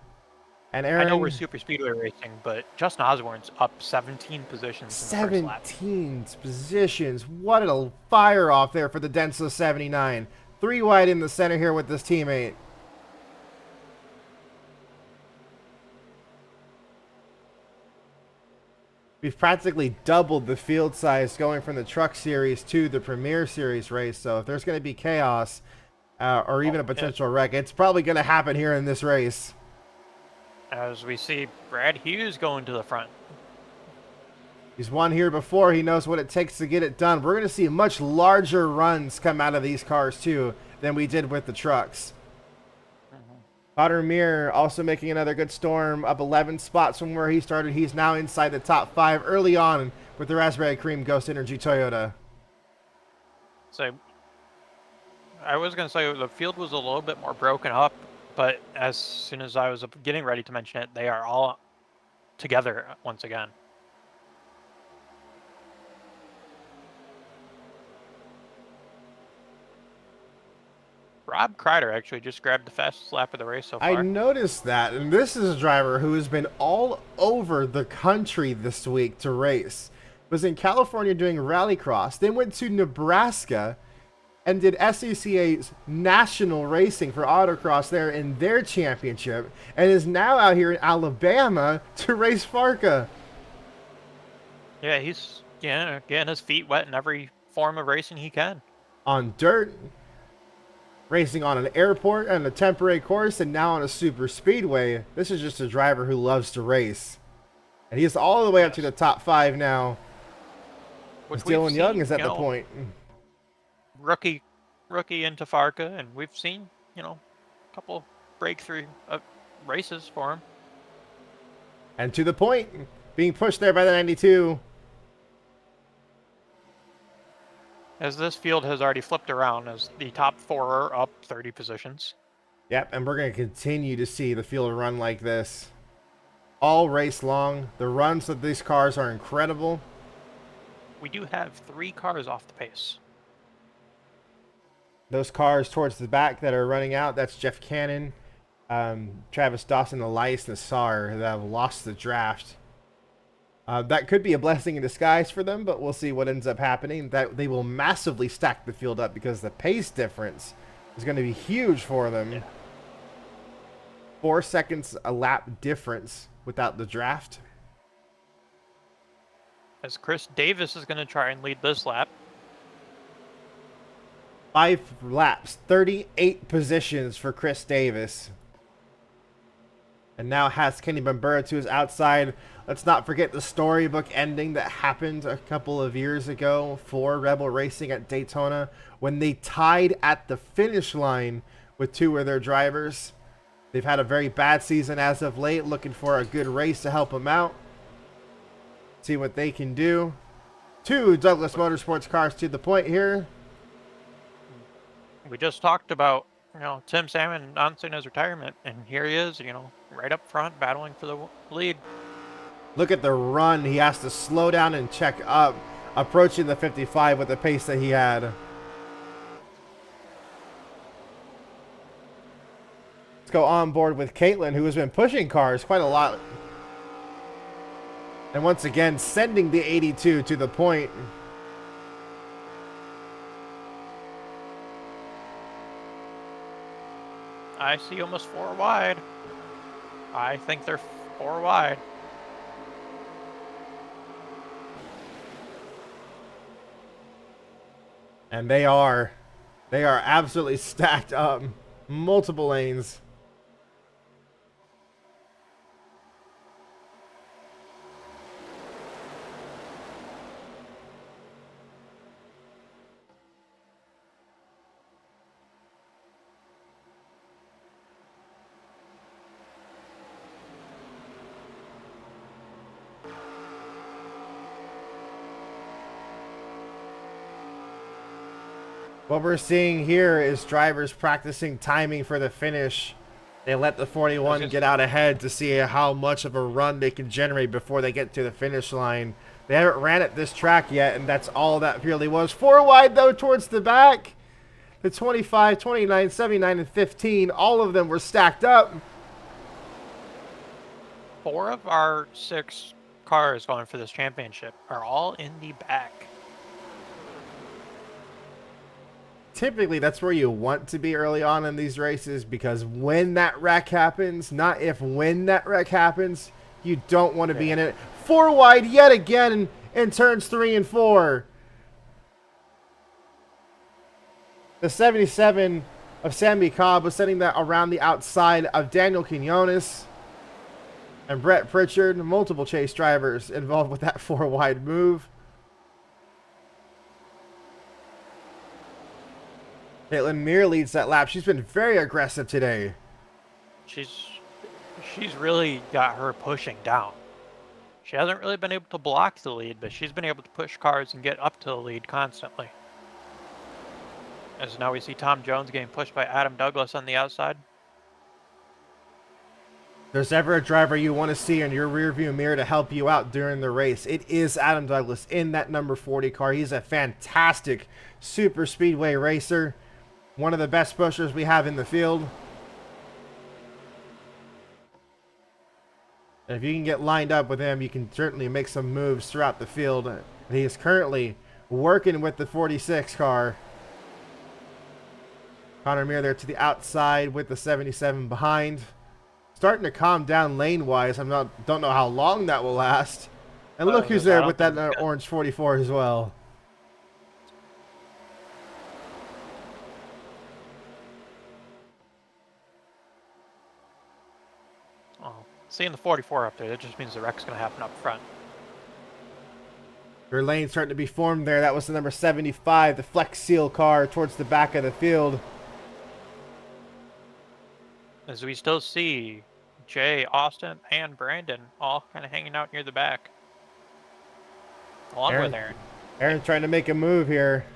and Aaron. I know we're super speedway racing, but Justin Osborne's up 17 positions. 17 positions. What a fire off there for the Denso 79. 3 wide in the center here with this teammate. We've practically doubled the field size going from the Truck Series to the Premier Series race. So if there's going to be chaos or even a potential wreck, it's probably going to happen here in this race. As we see Brad Hughes going to the front. He's won here before. He knows what it takes to get it done. We're going to see much larger runs come out of these cars too than we did with the trucks. Potter Mir also making another good storm, up 11 spots from where he started. He's now inside the top 5 early on with the Raspberry Cream Ghost Energy Toyota. So I was going to say the field was a little bit more broken up, but as soon as I was getting ready to mention it, they are all together once again. Rob Kreider actually just grabbed the fastest lap of the race so I far. noticed that, and this is a driver who has been all over the country this week to race. Was in California doing rallycross, then went to Nebraska and did SCCA's national racing for autocross there in their championship, and is now out here in Alabama to race FARCA. Yeah, he's getting his feet wet in every form of racing he can. On dirt, racing on an airport and a temporary course, and now on a super speedway. This is just a driver who loves to race. And he's all the way up to Yes, the top 5 now. As which we've Dylan Young seen, is at the point. rookie into FARCA, and we've seen, a couple breakthrough races for him. And to the point, being pushed there by the 92. As this field has already flipped around, as the top 4 are up 30 positions. Yep, and we're going to continue to see the field run like this all race long. The runs of these cars are incredible. We do have 3 cars off the pace. Those cars towards the back that are running out, that's Jeff Cannon, Travis Dawson, Elias Nassar that have lost the draft. That could be a blessing in disguise for them, but we'll see what ends up happening. That they will massively stack the field up because the pace difference is going to be huge for them. Yeah. 4 seconds a lap difference without the draft. As Chris Davis is going to try and lead this lap. 5 laps, 38 positions for Chris Davis. And now has Kenny Bambura to his outside. Let's not forget the storybook ending that happened a couple of years ago for Rebel Racing at Daytona when they tied at the finish line with 2 of their drivers. They've had a very bad season as of late, looking for a good race to help them out. See what they can do. 2 Douglas Motorsports cars to the point here. We just talked about, Tim Salmon announcing his retirement, and here he is, right up front battling for the lead. Look at the run. He has to slow down and check up, approaching the 55 with the pace that he had. Let's go on board with Caitlin, who has been pushing cars quite a lot. And once again, sending the 82 to the point. I see almost 4 wide. I think they're 4 wide. And they are absolutely stacked up. Multiple lanes. What we're seeing here is drivers practicing timing for the finish. They let the 41 get out ahead to see how much of a run they can generate before they get to the finish line. They haven't ran at this track yet, and that's all that really was. 4 wide, though, towards the back. The 25, 29, 79, and 15, all of them were stacked up. 4 of our 6 cars going for this championship are all in the back. Typically, that's where you want to be early on in these races, because when that wreck happens, not if, when that wreck happens, you don't want to be in it. 4 wide yet again in turns 3 and 4. The 77 of Sammy Cobb was setting that around the outside of Daniel Quinones and Brett Pritchard. Multiple chase drivers involved with that 4 wide move. Caitlin Muir leads that lap. She's been very aggressive today. She's really got her pushing down. She hasn't really been able to block the lead, but she's been able to push cars and get up to the lead constantly. As now we see Tom Jones getting pushed by Adam Douglas on the outside. If there's ever a driver you want to see in your rearview mirror to help you out during the race, it is Adam Douglas in that number 40 car. He's a fantastic super speedway racer. One of the best pushers we have in the field. And if you can get lined up with him, you can certainly make some moves throughout the field. And he is currently working with the 46 car. Connor Muir there to the outside with the 77 behind. Starting to calm down lane-wise. Don't know how long that will last. And look who's there with that orange 44 as well. Oh, seeing the 44 up there, that just means the wreck's going to happen up front. Your lane starting to be formed there. That was the number 75, the Flex Seal car towards the back of the field. As we still see Jay, Austin, and Brandon all kind of hanging out near the back. Along with Aaron. Aaron's trying to make a move here.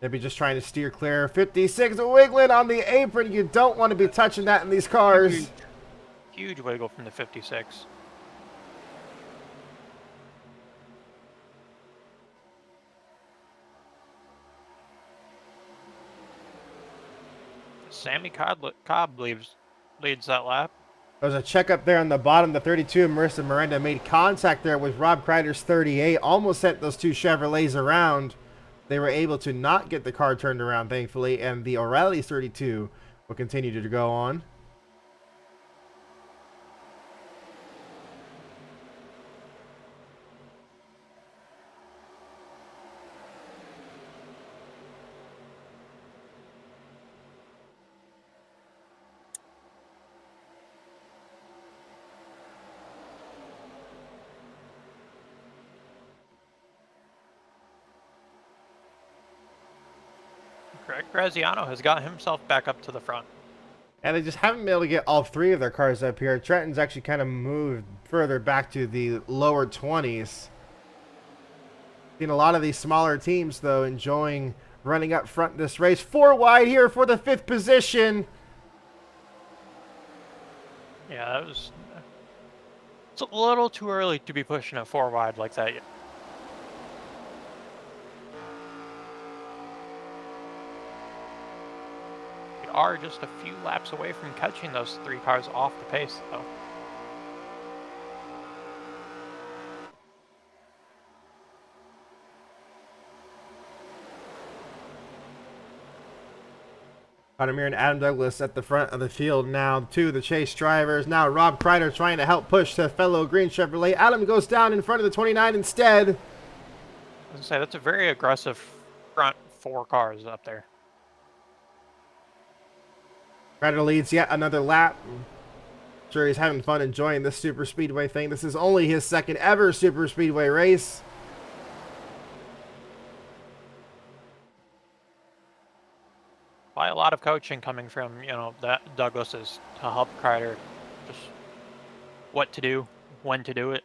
Maybe just trying to steer clear. 56 wiggling on the apron. You don't want to be touching that in these cars. Huge wiggle from the 56. Sammy Cobb leads that lap. There's a check up there on the bottom. The 32, Marissa Miranda, made contact there with Rob Kreider's 38. Almost sent those two Chevrolets around. They were able to not get the car turned around, thankfully. And the O'Reilly's 32 will continue to go on. Greg Graziano has got himself back up to the front. And they just haven't been able to get all three of their cars up here. Trenton's actually kind of moved further back to the lower 20s. Seen a lot of these smaller teams, though, enjoying running up front this race. 4 wide here for the 5th position. Yeah, that was... It's a little too early to be pushing a 4 wide like that yet. We are just a few laps away from catching those 3 cars off the pace, though. Connor Muir and Adam Douglas at the front of the field now. Two of the chase drivers. Now Rob Kreider trying to help push the fellow green Chevrolet. Adam goes down in front of the 29 instead. I was going to say, that's a very aggressive front 4 cars up there. Kreider leads yet another lap. Sure, he's having fun enjoying this super speedway thing. This is only his second ever super speedway race. By a lot of coaching coming from, that Douglas's to help Kreider just what to do, when to do it.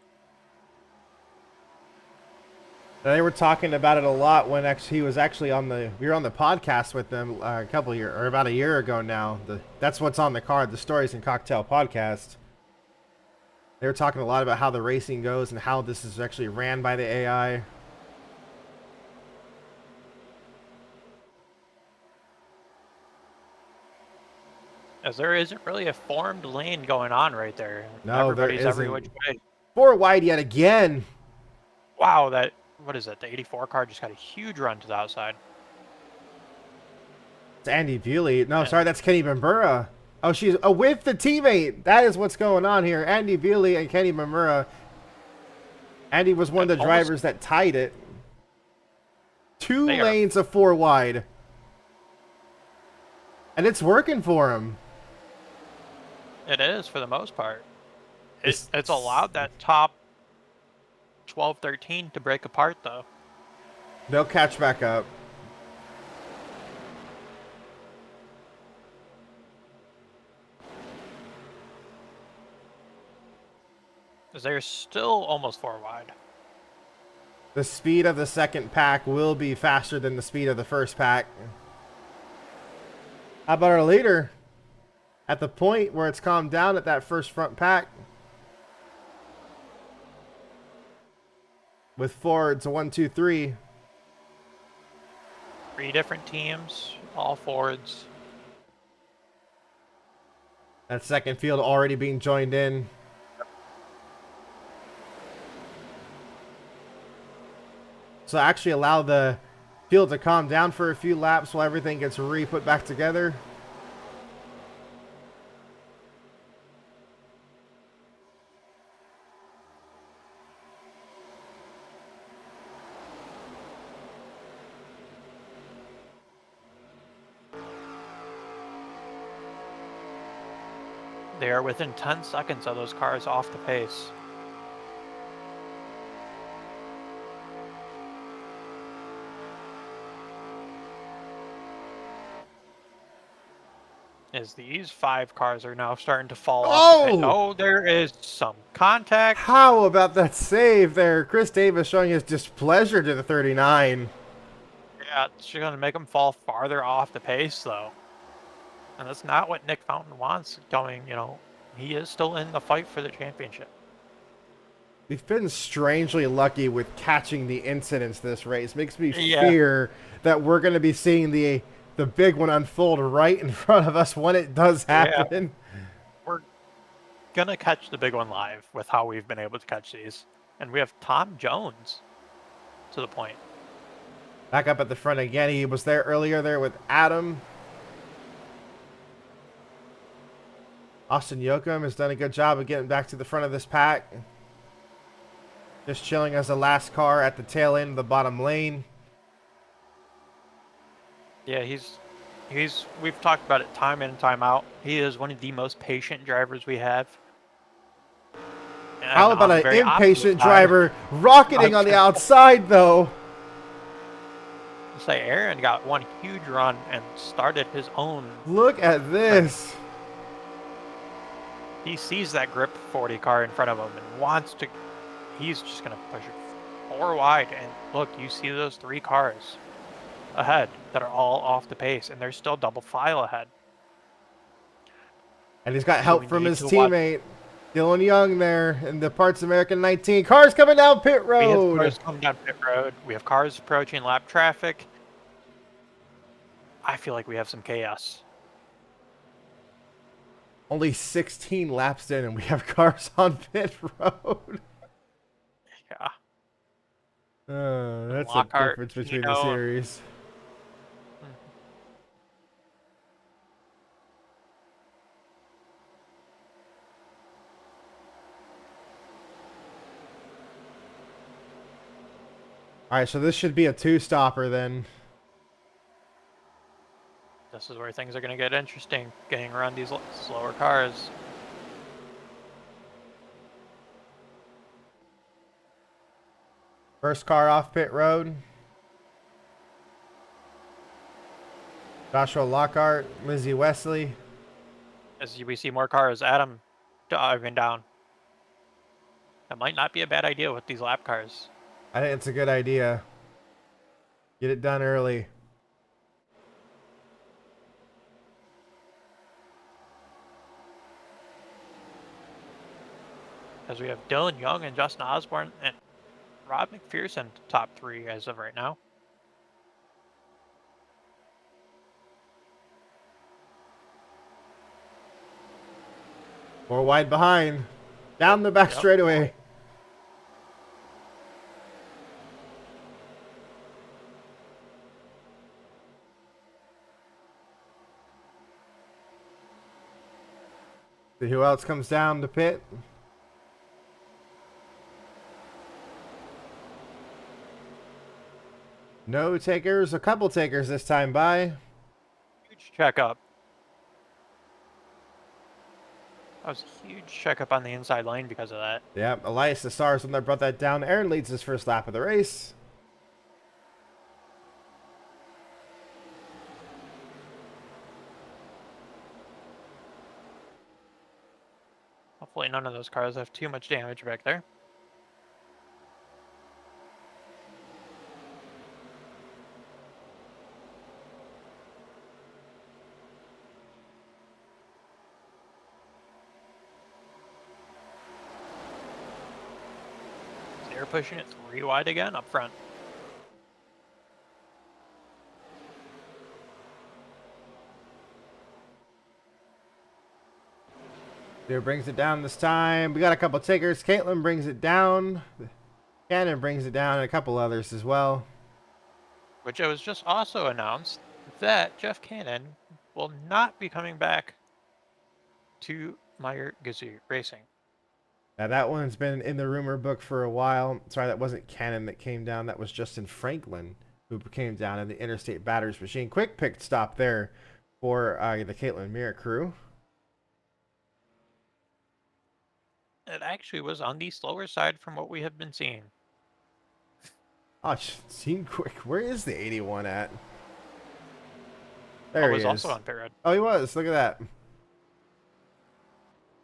They were talking about it a lot when he was actually we were on the podcast with them about a year ago now. That's what's on the card, the Stories and Cocktail podcast. They were talking a lot about how the racing goes and how this is actually ran by the AI. As there isn't really a formed lane going on right there. No, everybody's there every isn't. which way. 4 wide yet again. Wow, what is that? The 84 car just got a huge run to the outside. It's Andy Bewley. No, sorry, that's Kenny Bambura. Oh, she's with the teammate. That is what's going on here. Andy Bewley and Kenny Bambura. Andy was one of the drivers that tied it. 2 lanes of 4 wide. And it's working for him. It is, for the most part. It's allowed that top 12, 13 to break apart, though. They'll catch back up. They're still almost 4 wide. The speed of the second pack will be faster than the speed of the first pack. How about our leader? At the point where it's calmed down at that first front pack. With Fords, 1, 2, 3. 3 different teams, all Fords. That second field already being joined in. So actually allow the field to calm down for a few laps while everything gets re-put back together. They are within 10 seconds of those cars off the pace. As these 5 cars are now starting to fall off the pit. Oh! Oh, there is some contact. How about that save there? Chris Davis showing his displeasure to the 39. Yeah, it's going to make them fall farther off the pace, though. And that's not what Nick Fountain wants going, he is still in the fight for the championship. We've been strangely lucky with catching the incidents this race. Makes me Yeah. fear that we're going to be seeing the big one unfold right in front of us when it does happen. Yeah. We're going to catch the big one live with how we've been able to catch these. And we have Tom Jones to the point. Back up at the front again. He was there earlier there with Adam. Austin Yoakum has done a good job of getting back to the front of this pack. Just chilling as the last car at the tail end of the bottom lane. Yeah, we've talked about it time in and time out. He is one of the most patient drivers we have. And How about on the an very impatient opposite side, driver rocketing on the outside, though? say Aaron got one huge run and started his own. Look at this. He sees that grip 40 car in front of him and wants to. He's just going to push it 4 wide. And look, you see those 3 cars ahead that are all off the pace, and there's still double file ahead. And he's got help from his watch. teammate, Dylan Young, there in the Parts American 19. Cars coming down pit road. We have cars coming down pit road. We have cars approaching lap traffic. I feel like we have some chaos. Only 16 laps in, and we have cars on pit road. Yeah. That's Lockhart, a difference between the series. All right, so this should be a 2-stopper then. This is where things are going to get interesting, getting around these slower cars. First car off pit road. Joshua Lockhart, Lizzie Wesley. As we see more cars, Adam diving down. That might not be a bad idea with these lap cars. I think it's a good idea. Get it done early. As we have Dylan Young and Justin Osborne and Rob McPherson top 3 as of right now. More wide behind. Down the back straightaway. See who else comes down the pit. No takers, a couple takers this time by. Huge checkup. That was a huge checkup on the inside lane because of that. Yep, Elias the Stars when they brought that down. Aaron leads his first lap of the race. Hopefully none of those cars have too much damage back there. they're pushing it 3 wide again up front. Dude brings it down this time. We got a couple takers. Caitlin brings it down. Cannon brings it down, and a couple others as well. Which it was just also announced that Jeff Cannon will not be coming back to Meyer Gazoo Racing. Now that one's been in the rumor book for a while. Sorry, that wasn't Cannon that came down. That was Justin Franklin who came down in the Interstate Batters Machine. Quick pit stop there for the Caitlin Mirror crew. It actually was on the slower side from what we have been seeing. Oh, seen quick. Where is the 81 at? I There was he is. also on pit road. Oh, he was. Look at that.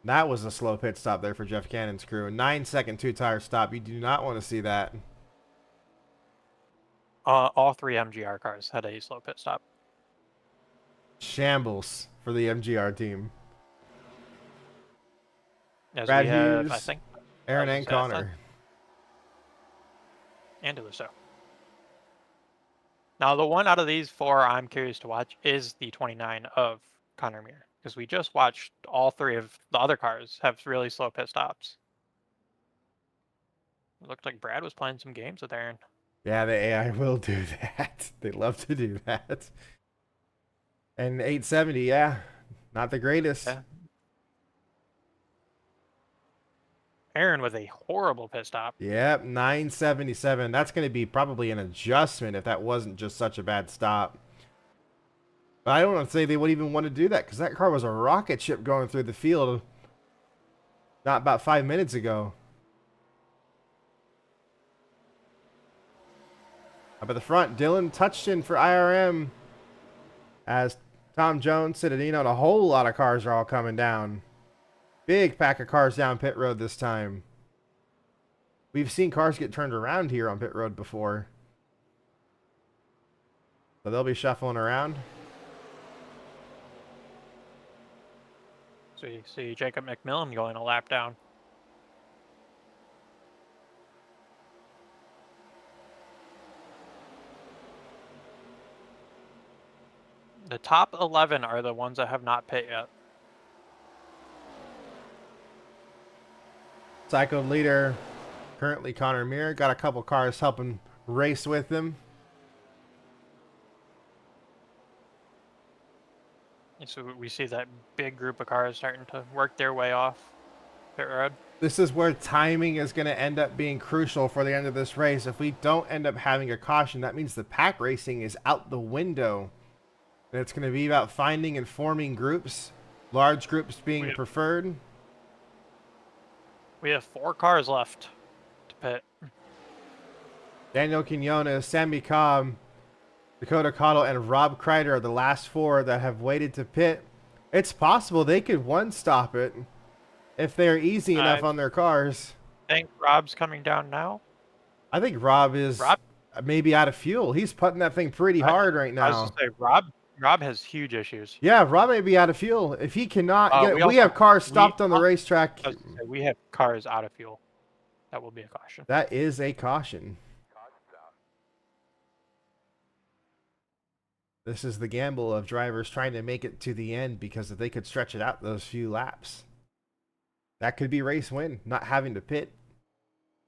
That was a slow pit stop there for Jeff Cannon's crew. A 9-second two-tire stop. You do not want to see that. All 3 MGR cars had a slow pit stop. Shambles for the MGR team. As Brad we have, Hughes, I think, Aaron and Connor. And Deluso. Now, the one out of these 4 I'm curious to watch is the 29 of Connor Muir, because we just watched all 3 of the other cars have really slow pit stops. It looked like Brad was playing some games with Aaron. Yeah, the AI will do that. They love to do that. And 870, yeah, not the greatest. Yeah. Aaron with a horrible pit stop. Yep, 977. That's going to be probably an adjustment if that wasn't just such a bad stop. But I don't want to say they would even want to do that because that car was a rocket ship going through the field not about 5 minutes ago. Up at the front, Dylan Touchton for IRM as Tom Jones, Citadino, and a whole lot of cars are all coming down. Big pack of cars down pit road this time. We've seen cars get turned around here on pit road before. So they'll be shuffling around. So you see Jacob McMillan going a lap down. The top 11 are the ones that have not pit yet. Psycho leader, currently Connor Muir. Got a couple cars helping race with him. So we see that big group of cars starting to work their way off pit road. This is where timing is going to end up being crucial for the end of this race. If we don't end up having a caution, that means the pack racing is out the window. And it's going to be about finding and forming groups, large groups being preferred. We have 4 cars left to pit. Daniel Quinones, Sammy Cobb, Dakota Cottle, and Rob Kreider are the last 4 that have waited to pit. It's possible they could one-stop it if they're easy enough on their cars. I think Rob's coming down now. I think Rob is maybe out of fuel. He's putting that thing pretty hard right now. I was going to say, Rob has huge issues. Yeah, Rob may be out of fuel. If he cannot get... We have cars stopped on the racetrack. We have cars out of fuel. That will be a caution. That is a caution. This is the gamble of drivers trying to make it to the end, because if they could stretch it out those few laps, that could be race win, not having to pit.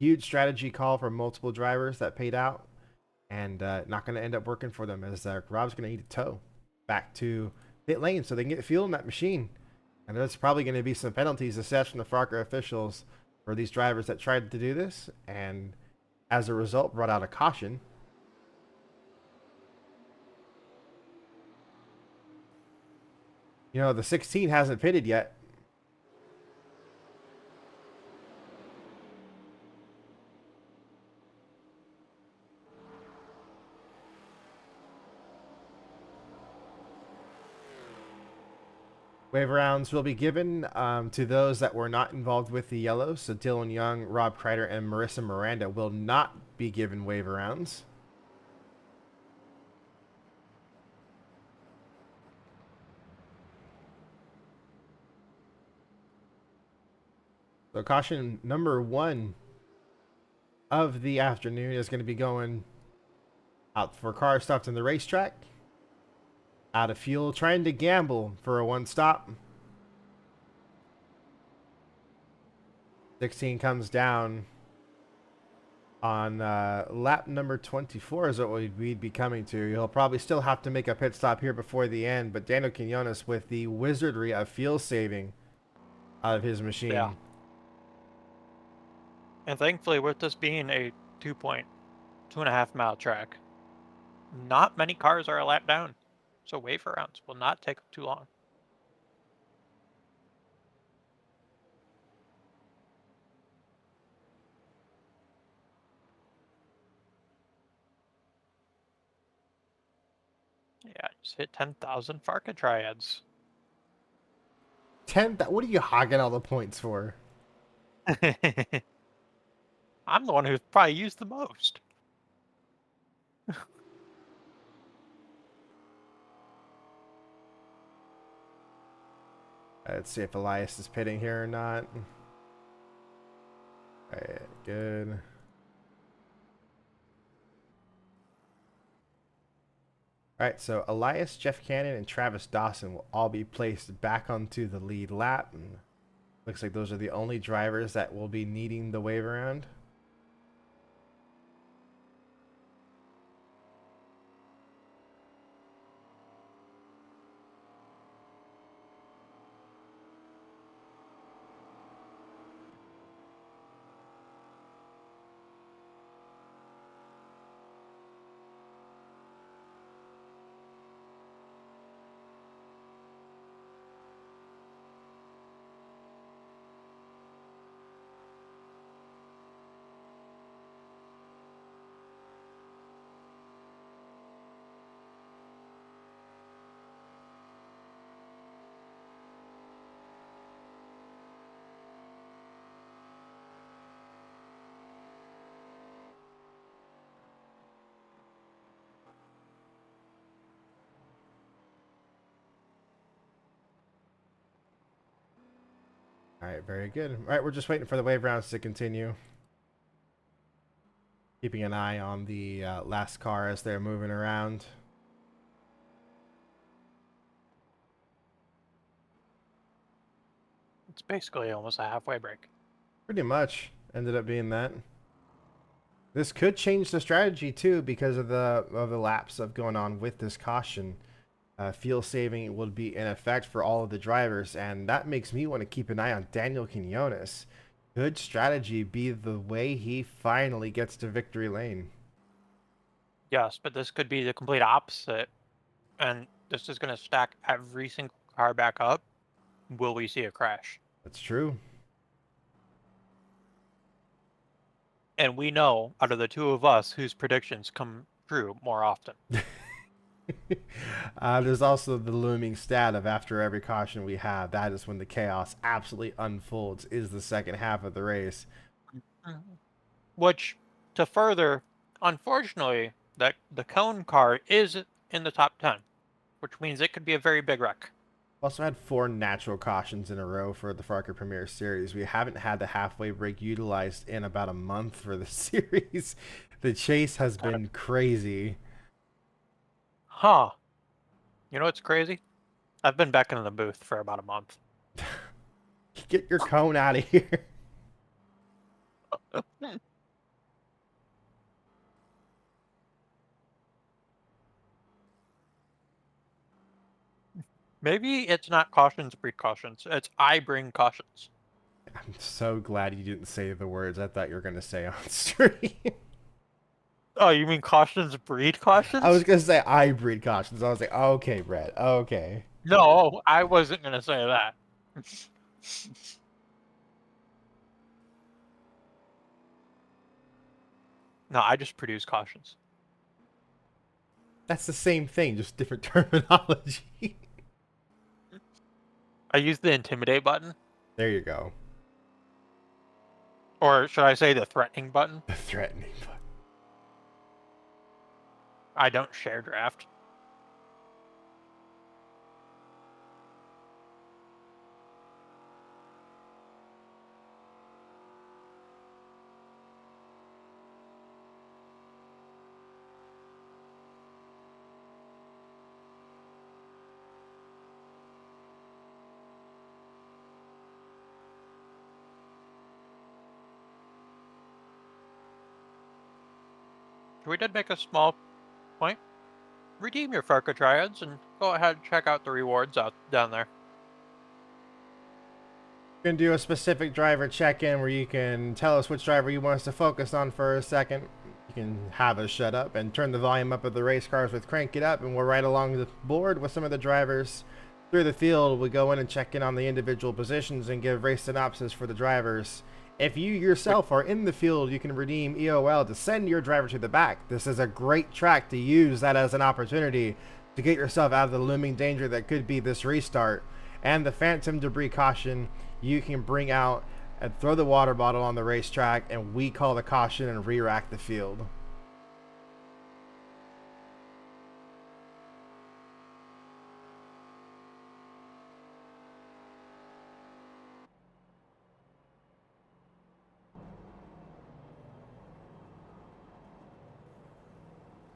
Huge strategy call from multiple drivers that paid out, and not going to end up working for them, as Rob's going to need a tow back to pit lane so they can get fuel in that machine. And there's probably going to be some penalties assessed from the FARCA officials for these drivers that tried to do this, and as a result brought out a caution. You know, the 16 hasn't pitted yet. Wave rounds will be given to those that were not involved with the yellow. So Dylan Young, Rob Kreider, and Marissa Miranda will not be given wave rounds. So caution number 1 of the afternoon is going to be going out for car stopped in the racetrack, out of fuel, trying to gamble for a one stop. 16 comes down on lap number 24 is what we'd be coming to. He'll probably still have to make a pit stop here before the end, but Daniel Quinones with the wizardry of fuel saving out of his Yeah. machine. And thankfully, with this being a 2.2.5 mile track, not many cars are a lap down. So wait for rounds will not take too long. Yeah, just hit 10,000 FARCA triads. 10, what are you hogging all the points for? I'm the one who's probably used the most. Let's see if Elias is pitting here or not. All right, good. All right, so Elias, Jeff Cannon, and Travis Dawson will all be placed back onto the lead lap. And looks like those are the only drivers that will be needing the wave around. All right, very good. All right, we're just waiting for the wave rounds to continue. Keeping an eye on the last car as they're moving around. It's basically almost a halfway break. Pretty much ended up being that. This could change the strategy too because of the lapse of going on with this caution. Fuel saving will be in effect for all of the drivers, and that makes me want to keep an eye on Daniel Quinones. Could strategy be the way he finally gets to victory lane? Yes, but this could be the complete opposite. And this is going to stack every single car back up. Will we see a crash? That's true. And we know out of the two of us whose predictions come true more often. There's also the looming stat of after every caution we have, that is when the chaos absolutely unfolds, is the second half of the race. Mhm. Which, to further, unfortunately, that the cone car is in the top 10, which means it could be a very big wreck. Also had 4 natural cautions in a row for the FARCA Premier Series. We haven't had the halfway break utilized in about a month for the series. The chase has been crazy. Huh. You know what's crazy? I've been back in the booth for about a month. Get your cone out of here. Maybe it's not cautions breed cautions. It's I bring cautions. I'm so glad you didn't say the words I thought you were going to say on stream. Oh, you mean cautions breed I was cautions? going to say I breed cautions. I was like, okay, Brett. Okay. No, I wasn't gonna say that. No, I just produce cautions. That's the same thing, just different terminology. I use the intimidate button, There you go. or should I say the threatening button? The threatening. I don't share draft. we did make a small point. Redeem your FARCA triads and go ahead and check out the rewards out down there. You can do a specific driver check-in where you can tell us which driver you want us to focus on for a second. You can have us shut up and turn the volume up of the race cars with crank it up, and we're right along the board with some of the drivers through the field. We go in and check in on the individual positions and give race synopsis for the drivers. If you yourself are in the field, you can redeem EOL to send your driver to the back. This is a great track to use that as an opportunity to get yourself out of the looming danger that could be this restart. And the phantom debris caution, you can bring out and throw the water bottle on the racetrack, and we call the caution and re-rack the field.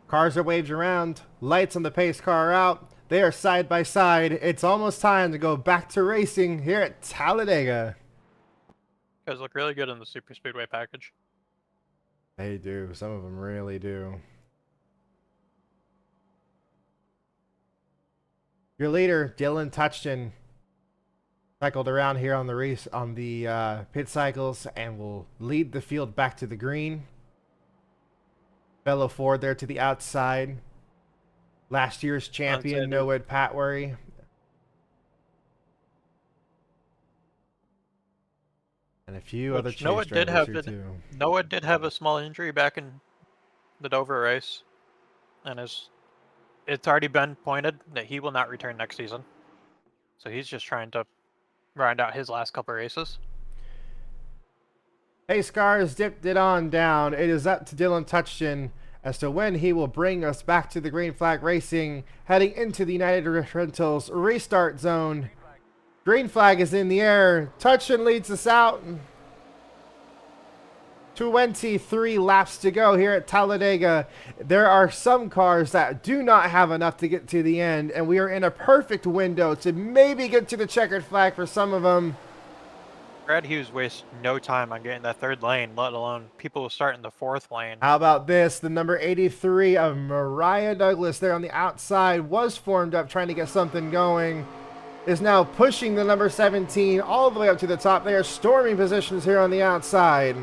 Cars are waved around, lights on the pace car are out. They are side by side. It's almost time to go back to racing here at Talladega. You guys look really good in the Super Speedway package. They do. Some of them really do. Your leader, Dylan Touchton, cycled around here on the race on the pit cycles and will lead the field back to the green. Fellow Ford there to the outside. Last year's champion, Noah Patwary. And a few other chase drivers here too. Noah did have a small injury back in the Dover race, and it's already been pointed that he will not return next season. So he's just trying to grind out his last couple races. Hey, Scars dipped it on down. It is up to Dylan Touchton as to when he will bring us back to the green flag racing, heading into the United Rentals restart zone. Green flag is in the air. Touchton leads us out. 23 laps to go here at Talladega. There are some cars that do not have enough to get to the end, and we are in a perfect window to maybe get to the checkered flag for some of them. Brad Hughes wastes no time on getting that third lane, let alone people will start in the fourth lane. How about this? The number 83 of Mariah Douglas there on the outside was formed up trying to get something going. Is now pushing the number 17 all the way up to the top. They are storming positions here on the outside.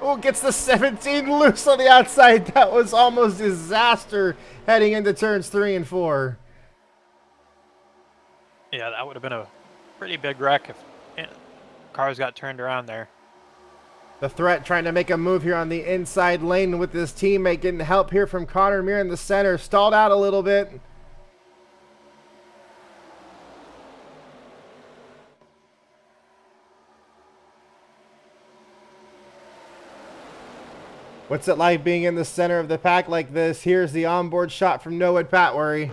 Oh, gets the 17 loose on the outside. That was almost disaster heading into turns 3 and 4. Yeah, that would have been a pretty big wreck if cars got turned around there. The threat trying to make a move here on the inside lane with his teammate, getting help here from Connor Muir in the center. Stalled out a little bit. What's it like being in the center of the pack like this? Here's the onboard shot from Noah Patwary.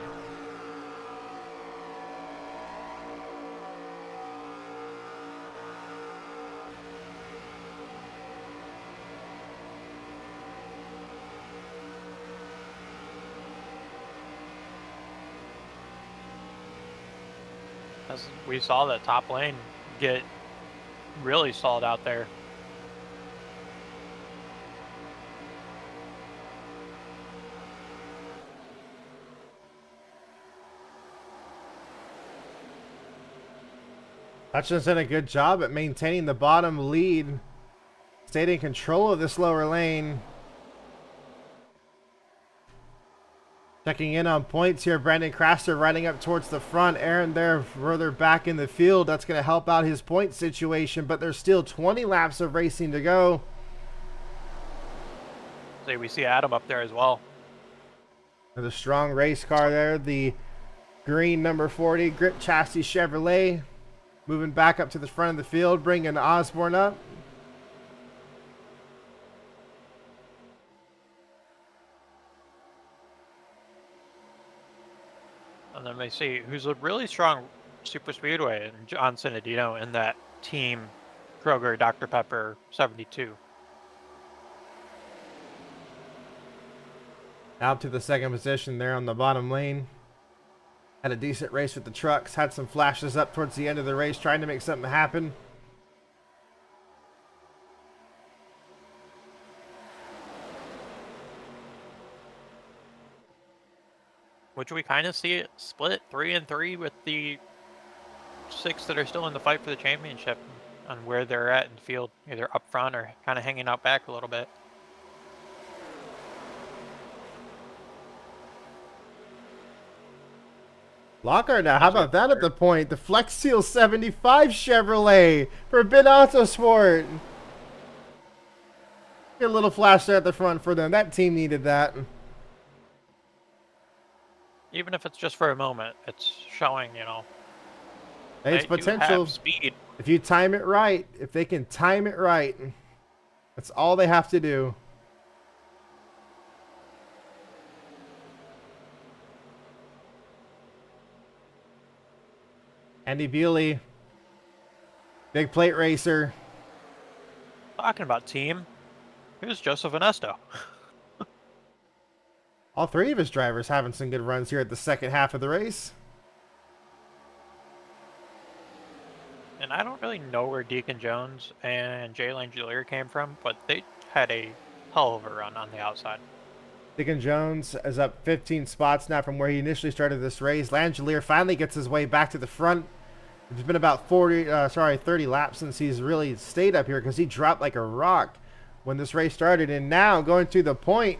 As we saw that top lane get really stalled out there. Hutchinson's done a good job at maintaining the bottom lead, stayed in control of this lower lane. Checking in on points here, Brandon Craster riding up towards the front. Aaron there further back in the field. That's going to help out his point situation, but there's still 20 laps of racing to go. So we see Adam up there as well. There's a strong race car there, the green number 40 Grip Chassis Chevrolet. Moving back up to the front of the field, bringing Osborne up. And then we see who's a really strong super speedway, and John Sinadino in that team Kroger Dr. Pepper 72. Out to the second position there on the bottom lane. Had a decent race with the trucks. Had some flashes up towards the end of the race, trying to make something happen. which we kind of see it split 3-3 with the 6 that are still in the fight for the championship on where they're at in the field, either up front or kind of hanging out back a little bit. Lockhart now, how As we about that at the point? The Flex Seal 75 Chevrolet for Bid Autosport. Get a little flash there at the front for them. That team needed that. even if it's just for a moment, it's showing, It's they do have potential speed. if you time it right. If they can time it right, that's all they have to do. Andy Bewley, big plate racer. Talking about team, here's Joseph Onesto. All three of his drivers having some good runs here at the second half of the race. And I don't really know where Deacon Jones and Jay Langelier came from, but they had a hell of a run on the outside. Deacon Jones is up 15 spots now from where he initially started this race. Langelier finally gets his way back to the front. It's been about 30 laps since he's really stayed up here because he dropped like a rock when this race started. And now going to the point.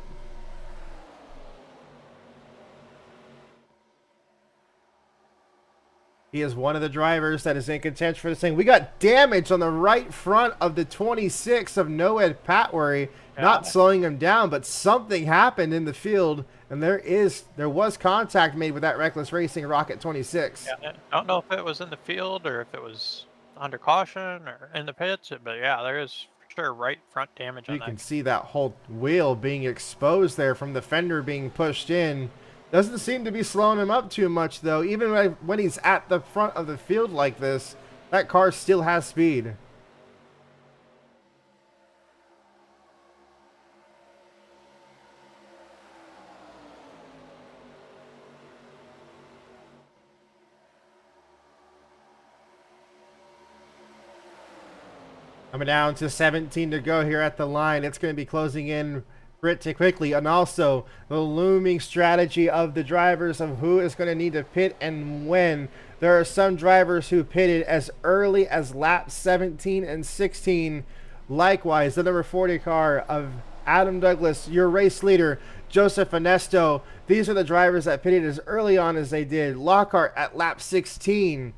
He is one of the drivers that is in contention for this thing. We got damage on the right front of the 26 of Noed Patwary, not slowing him down, but something happened in the field, and there was contact made with that Reckless Racing Rocket 26. Yeah, I don't know if it was in the field or if it was under caution or in the pits, but yeah, there is for sure right front damage on You that. can see that whole wheel being exposed there from the fender being pushed in. Doesn't seem to be slowing him up too much, though. Even when he's at the front of the field like this, that car still has speed. Coming down to 17 to go here at the line. It's going to be closing in pretty quickly. And also the looming strategy of the drivers of who is going to need to pit and when. There are some drivers who pitted as early as laps 17 and 16. Likewise, the number 40 car of Adam Douglas, your race leader, Joseph Onesto. These are the drivers that pitted as early on as they did. Lockhart at lap 16.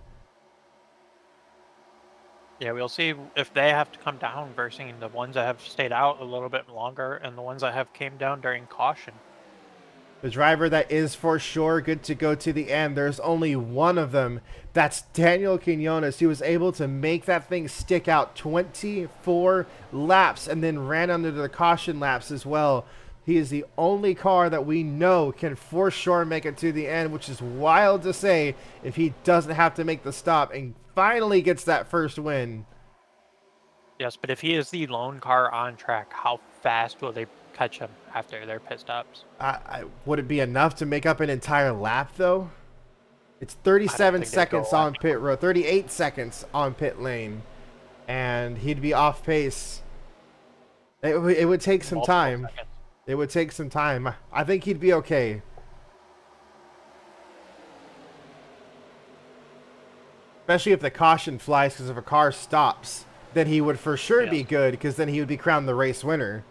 Yeah, we'll see if they have to come down versus the ones that have stayed out a little bit longer and the ones that have came down during caution. The driver that is for sure good to go to the end, there's only one of them. That's Daniel Quinones. He was able to make that thing stick out 24 laps and then ran under the caution laps as well. He is the only car that we know can for sure make it to the end, which is wild to say if he doesn't have to make the stop and finally gets that first win. Yes, but if he is the lone car on track, how fast will they catch him after their pit stops? Would it be enough to make up an entire lap, though? It's 37 seconds on pit road, 38 seconds on pit lane, and he'd be off pace. It would take some time. It would take some time. I think he'd be okay. Especially if the caution flies, because if a car stops, then he would for sure be good, because then he would be crowned the race winner.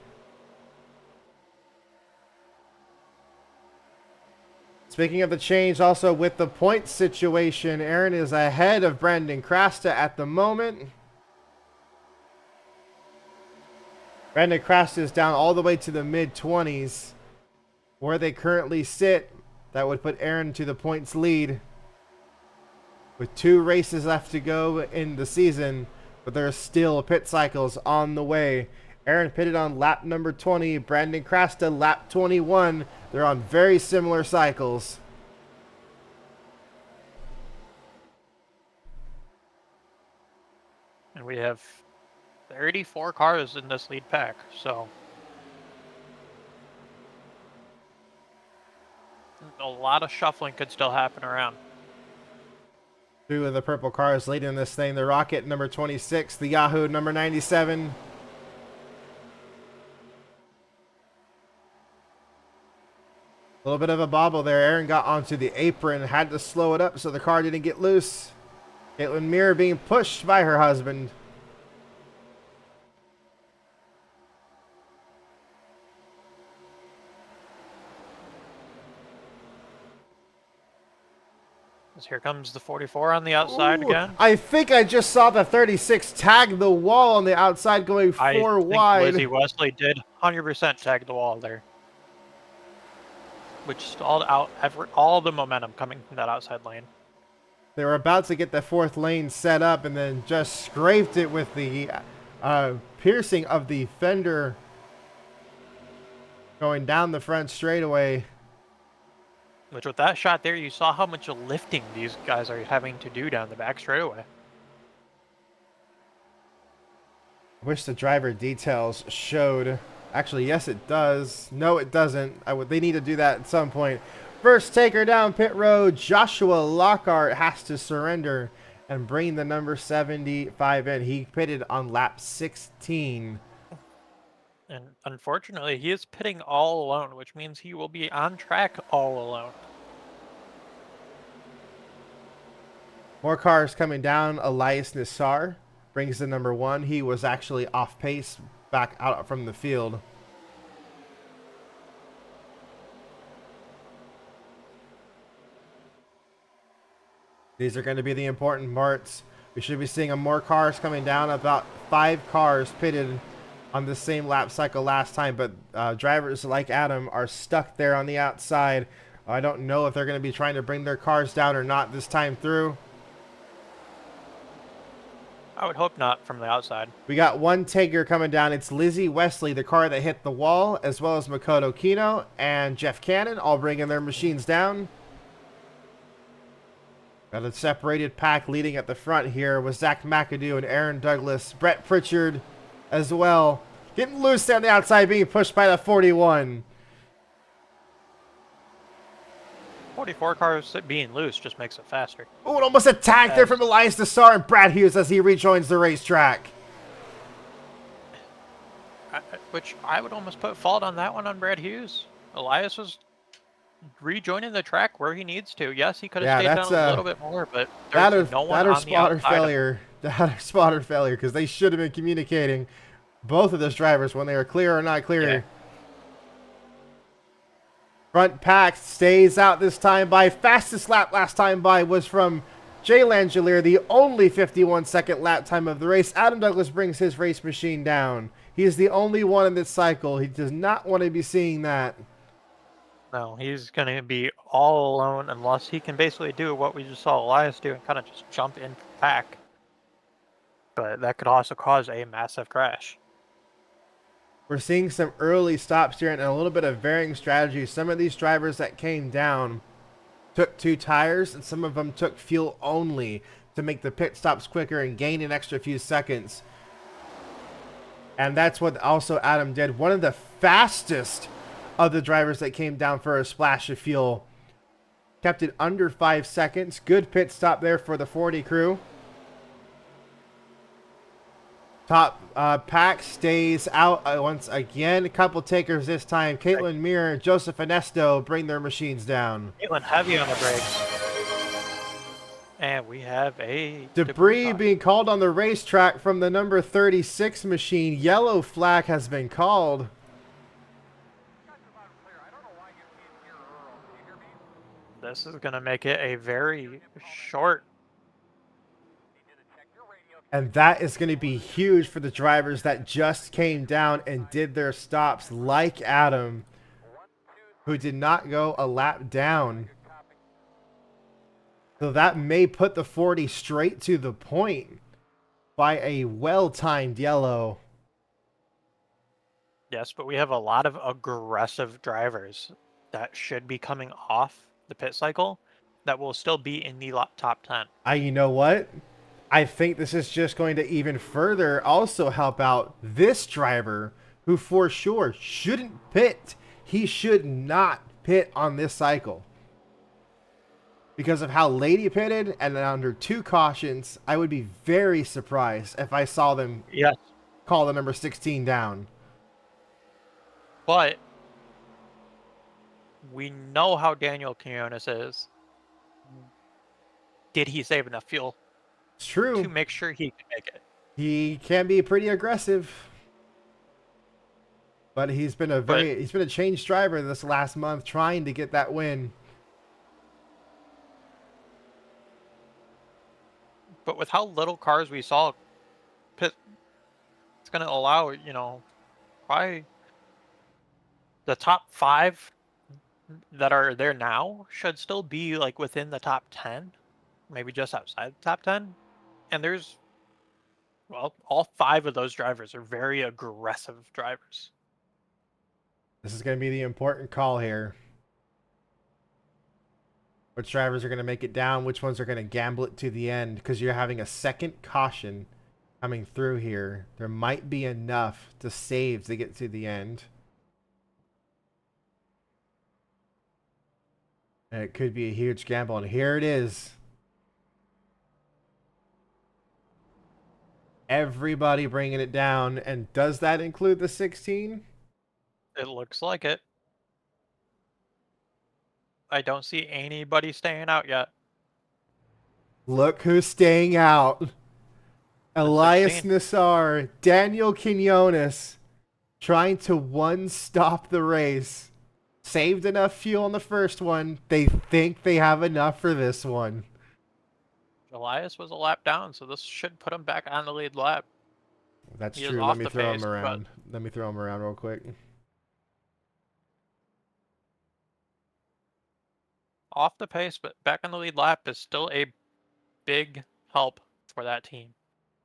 Speaking of the change, also with the point situation, Aaron is ahead of Brandon Krasta at the moment. Brandon Krasta is down all the way to the mid-20s. Where they currently sit, that would put Aaron to the points lead. With 2 races left to go in the season, but there are still pit cycles on the way. Aaron pitted on lap number 20, Brandon Krasta lap 21. They're on very similar cycles. And we have 34 cars in this lead pack, so a lot of shuffling could still happen around. 2 of the purple cars leading this thing. The Rocket number 26, the Yahoo number 97. A little bit of a bobble there. Aaron got onto the apron, had to slow it up so the car didn't get loose. Caitlin Muir being pushed by her husband. Here comes the 44 on the outside Ooh, again. I think I just saw the 36 tag the wall on the outside going I four think wide. Lizzie Wesley did 100% tag the wall there, which stalled out all the momentum coming from that outside lane. They were about to get the fourth lane set up and then just scraped it with the piercing of the fender going down the front straightaway. Which with that shot there, you saw how much lifting these guys are having to do down the back straightaway. I wish the driver details showed. Actually, yes, it does. No, it doesn't. They need to do that at some point. First taker down pit road. Joshua Lockhart has to surrender and bring the number 75 in. He pitted on lap 16. And unfortunately, he is pitting all alone, which means he will be on track all alone. More cars coming down. Elias Nassar brings the number 1. He was actually off pace back out from the field. These are going to be the important parts. We should be seeing more cars coming down. About 5 cars pitted on the same lap cycle last time, but drivers like Adam are stuck there on the outside. I don't know if they're going to be trying to bring their cars down or not this time through. I would hope not from the outside. We got one taker coming down. It's Lizzie Wesley, the car that hit the wall, as well as Makoto Kino and Jeff Cannon, all bringing their machines down. Got a separated pack leading at the front here with Zach McAdoo and Aaron Douglas. Brett Pritchard as well. Getting loose down the outside, being pushed by the 41. 44 cars being loose just makes it faster. Oh, it almost attacked there from Elias Nassar and Brad Hughes as he rejoins the racetrack. Which I would almost put fault on that one on Brad Hughes. Elias was rejoining the track where he needs to. Yes, he could have stayed down a little bit more, but there's no one on the outside. That or spotter failure, because they should have been communicating, both of those drivers, when they were clear or not clear. Yeah. Front pack stays out this time by. Fastest lap last time by was from Jay Langelier, the only 51-second lap time of the race. Adam Douglas brings his race machine down. He is the only one in this cycle. He does not want to be seeing that. No, he's going to be all alone unless he can basically do what we just saw Elias do and kind of just jump in pack. But that could also cause a massive crash. We're seeing some early stops here and a little bit of varying strategy. Some of these drivers that came down took 2 tires, and some of them took fuel only to make the pit stops quicker and gain an extra few seconds. And that's what also Adam did. One of the fastest of the drivers that came down for a splash of fuel kept it under 5 seconds. Good pit stop there for the 40 crew. Top pack stays out once again. A couple takers this time. Caitlin Muir and Joseph Anesto bring their machines down. Caitlin heavy on the brakes. And we have a debris being called on the racetrack from the number 36 machine. Yellow flag has been called. This is going to make it a very short. And that is going to be huge for the drivers that just came down and did their stops, like Adam, who did not go a lap down. So that may put the 40 straight to the point by a well-timed yellow. Yes, but we have a lot of aggressive drivers that should be coming off the pit cycle that will still be in the top 10. You know what? I think this is just going to even further also help out this driver who for sure shouldn't pit. He should not pit on this cycle. Because of how late he pitted and under 2 cautions, I would be very surprised if I saw them call the number 16 down. But We know how Daniel Quinones is. Did he save enough fuel It's to true. make sure he could make it? He can be pretty aggressive, but But he's been a changed driver this last month trying to get that win. but with how little cars we saw, pit, it's going to allow, probably the top 5 that are there now should still be like within the top 10, maybe just outside the top 10. And there's, well, all 5 of those drivers are very aggressive drivers. This is going to be the important call here. Which drivers are going to make it down? Which ones are going to gamble it to the end? Because you're having a second caution coming through here. There might be enough to save to get to the end. And it could be a huge gamble. And here it is. Everybody bringing it down. And does that include the 16? It looks like it. I don't see anybody staying out yet. Look who's staying out. The Elias 16. Nassar, Daniel Quinones, trying to one-stop the race. Saved enough fuel on the first one. They think they have enough for this one. Elias was a lap down, so this should put him back on the lead lap. That's He is true. Let off me the throw him pace, but around. Let me throw him around real quick. off the pace, but back on the lead lap is still a big help for that team.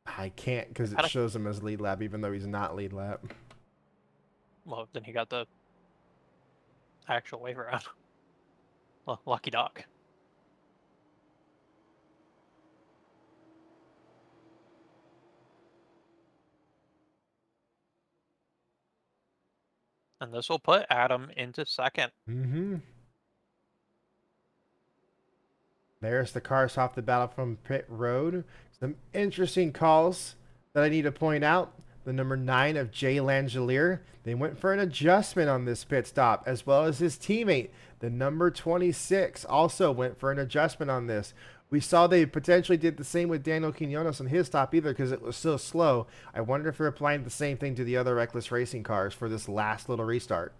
I can't because it Had a, shows him as lead lap, even though he's not lead lap. well, then he got the actual wave around. Lucky dog. And this will put Adam into second. Mm-hmm. There's the cars off the battle from pit road. Some interesting calls that I need to point out. The number 9 of Jay Langelier. They went for an adjustment on this pit stop, as well as his teammate. The number 26 also went for an adjustment on this. We saw they potentially did the same with Daniel Quinones on his stop either because it was so slow. I wonder if they're applying the same thing to the other Reckless Racing cars for this last little restart.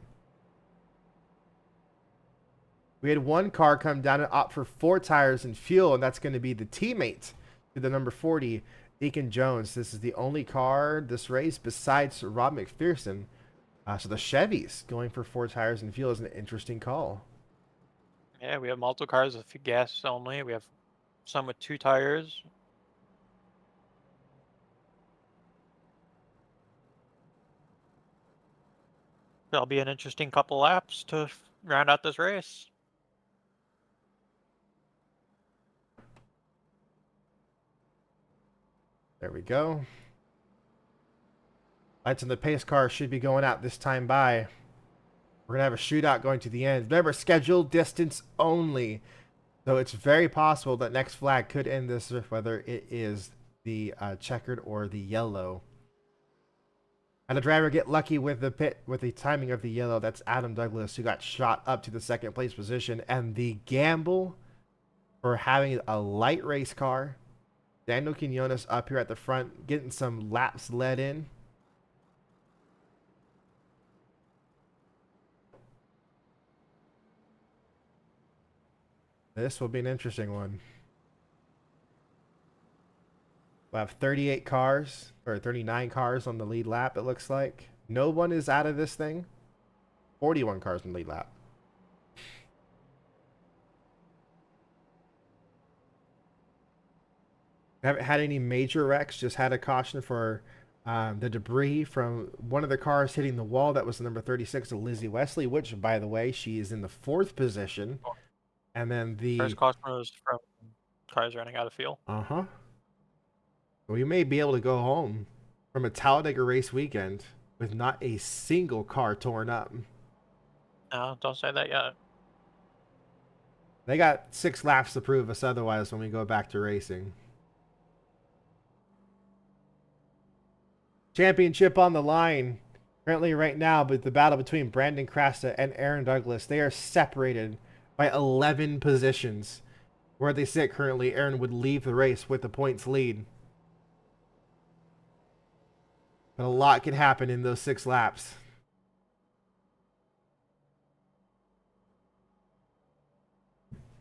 We had one car come down and opt for 4 tires and fuel, and that's going to be the teammate to the number 40, Deacon Jones. This is the only car this race besides Rob McPherson. So the Chevys going for 4 tires and fuel is an interesting call. Yeah, we have multiple cars with gas only. We have some with 2 tires. That'll be an interesting couple laps to round out this race. There we go. Lights on the pace car should be going out this time by. We're going to have a shootout going to the end. Remember, scheduled distance only. So it's very possible that next flag could end this, whether it is the checkered or the yellow. And the driver get lucky with the pit with the timing of the yellow. That's Adam Douglas, who got shot up to the second place position. And the gamble for having a light race car. Daniel Quinones up here at the front, getting some laps led in. This will be an interesting one. We'll have 38 cars, or 39 cars on the lead lap, it looks like. No one is out of this thing. 41 cars on the lead lap. Haven't had any major wrecks, just had a caution for the debris from one of the cars hitting the wall. That was the number 36 of Lizzie Wesley, which, by the way, she is in the 4th position. And then First the... caution was from cars running out of fuel. Uh-huh. We may be able to go home from a Talladega race weekend with not a single car torn up. No, don't say that yet. They got 6 laps to prove us otherwise when we go back to racing. Championship on the line. Currently, right now, but the battle between Brandon Crasta and Aaron Douglas, they are separated by 11 positions. Where they sit currently, Aaron would leave the race with the points lead. But a lot can happen in those 6 laps.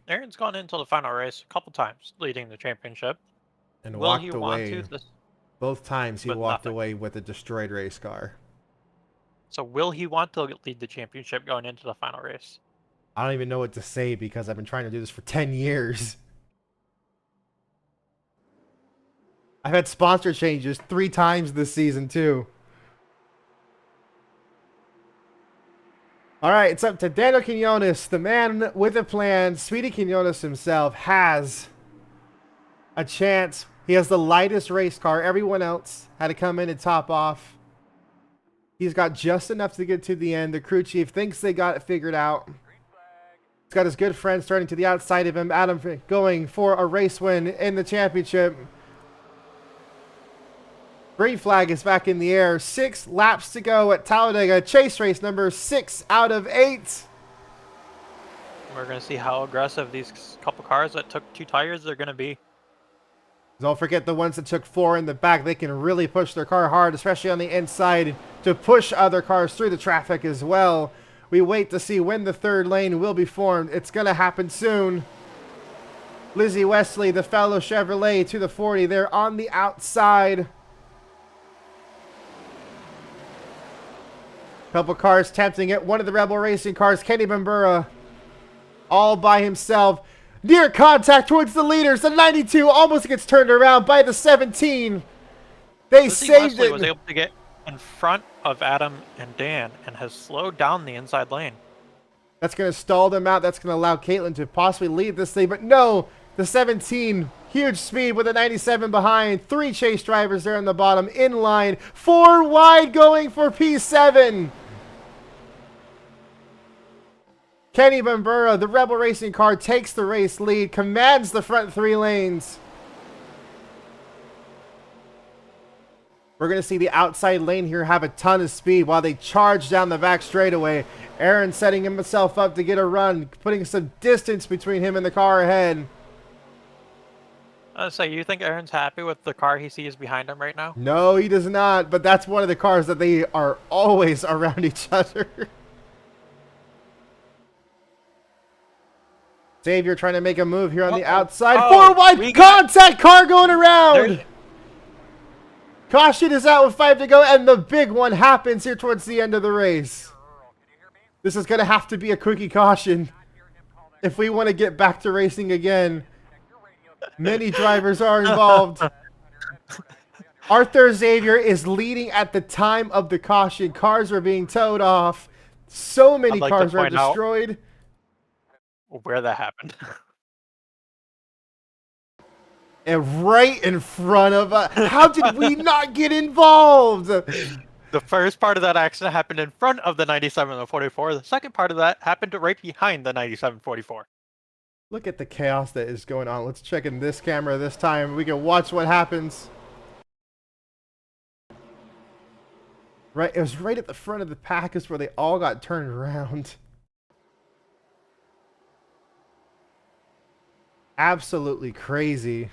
Aaron's gone into the final race a couple times, leading the championship. And Will he walked want to away. this Both times he with walked nothing? away with a destroyed race car. So will he want to lead the championship going into the final race? I don't even know what to say because I've been trying to do this for 10 years. I've had sponsor changes 3 times this season, too. All right, it's up to Daniel Quinones, the man with a plan. Speedy Quinones himself has a chance. He has the lightest race car. Everyone else had to come in and top off. He's got just enough to get to the end. The crew chief thinks they got it figured out. He's got his good friend starting to the outside of him. Adam going for a race win in the championship. Green flag is back in the air. 6 laps to go at Talladega. Chase race number 6 out of 8. We're going to see how aggressive these couple cars that took 2 tires are going to be. Don't forget the ones that took 4 in the back. They can really push their car hard, especially on the inside, to push other cars through the traffic as well. We wait to see when the 3rd lane will be formed. It's going to happen soon. Lizzie Wesley, the fellow Chevrolet, to the 40. They're on the outside. Couple cars tempting it. One of the Rebel Racing cars, Kenny Bambura, all by himself. Near contact towards the leaders. The 92 almost gets turned around by the 17. They Lizzie saved Wesley it. was able to get in front of Adam and Dan and has slowed down the inside lane. That's going to stall them out. That's going to allow Caitlin to possibly lead this thing. But no, the 17, huge speed with a 97 behind. 3 chase drivers there on the bottom in line. 4 wide going for P7. Kenny Bambura, the Rebel Racing car, takes the race lead, commands the front 3 lanes. We're going to see the outside lane here have a ton of speed while they charge down the back straightaway. Aaron setting himself up to get a run, putting some distance between him and the car ahead. So you think Aaron's happy with the car he sees behind him right now? No, he does not, but that's one of the cars that they are always around each other. Xavier trying to make a move here on the outside. 4 wide contact car going around. Caution is out with 5 to go, and the big one happens here towards the end of the race. This is going to have to be a quickie caution if we want to get back to racing again. Many drivers are involved. Arthur Xavier is leading at the time of the caution. Cars are being towed off. So many cars are destroyed. Where that happened. And right in front of us. How did we not get involved? The first part of that accident happened in front of the 9744. The second part of that happened right behind the 9744. Look at the chaos that is going on. Let's check in this camera this time. We can watch what happens. Right, it was right at the front of the pack is where they all got turned around. Absolutely crazy.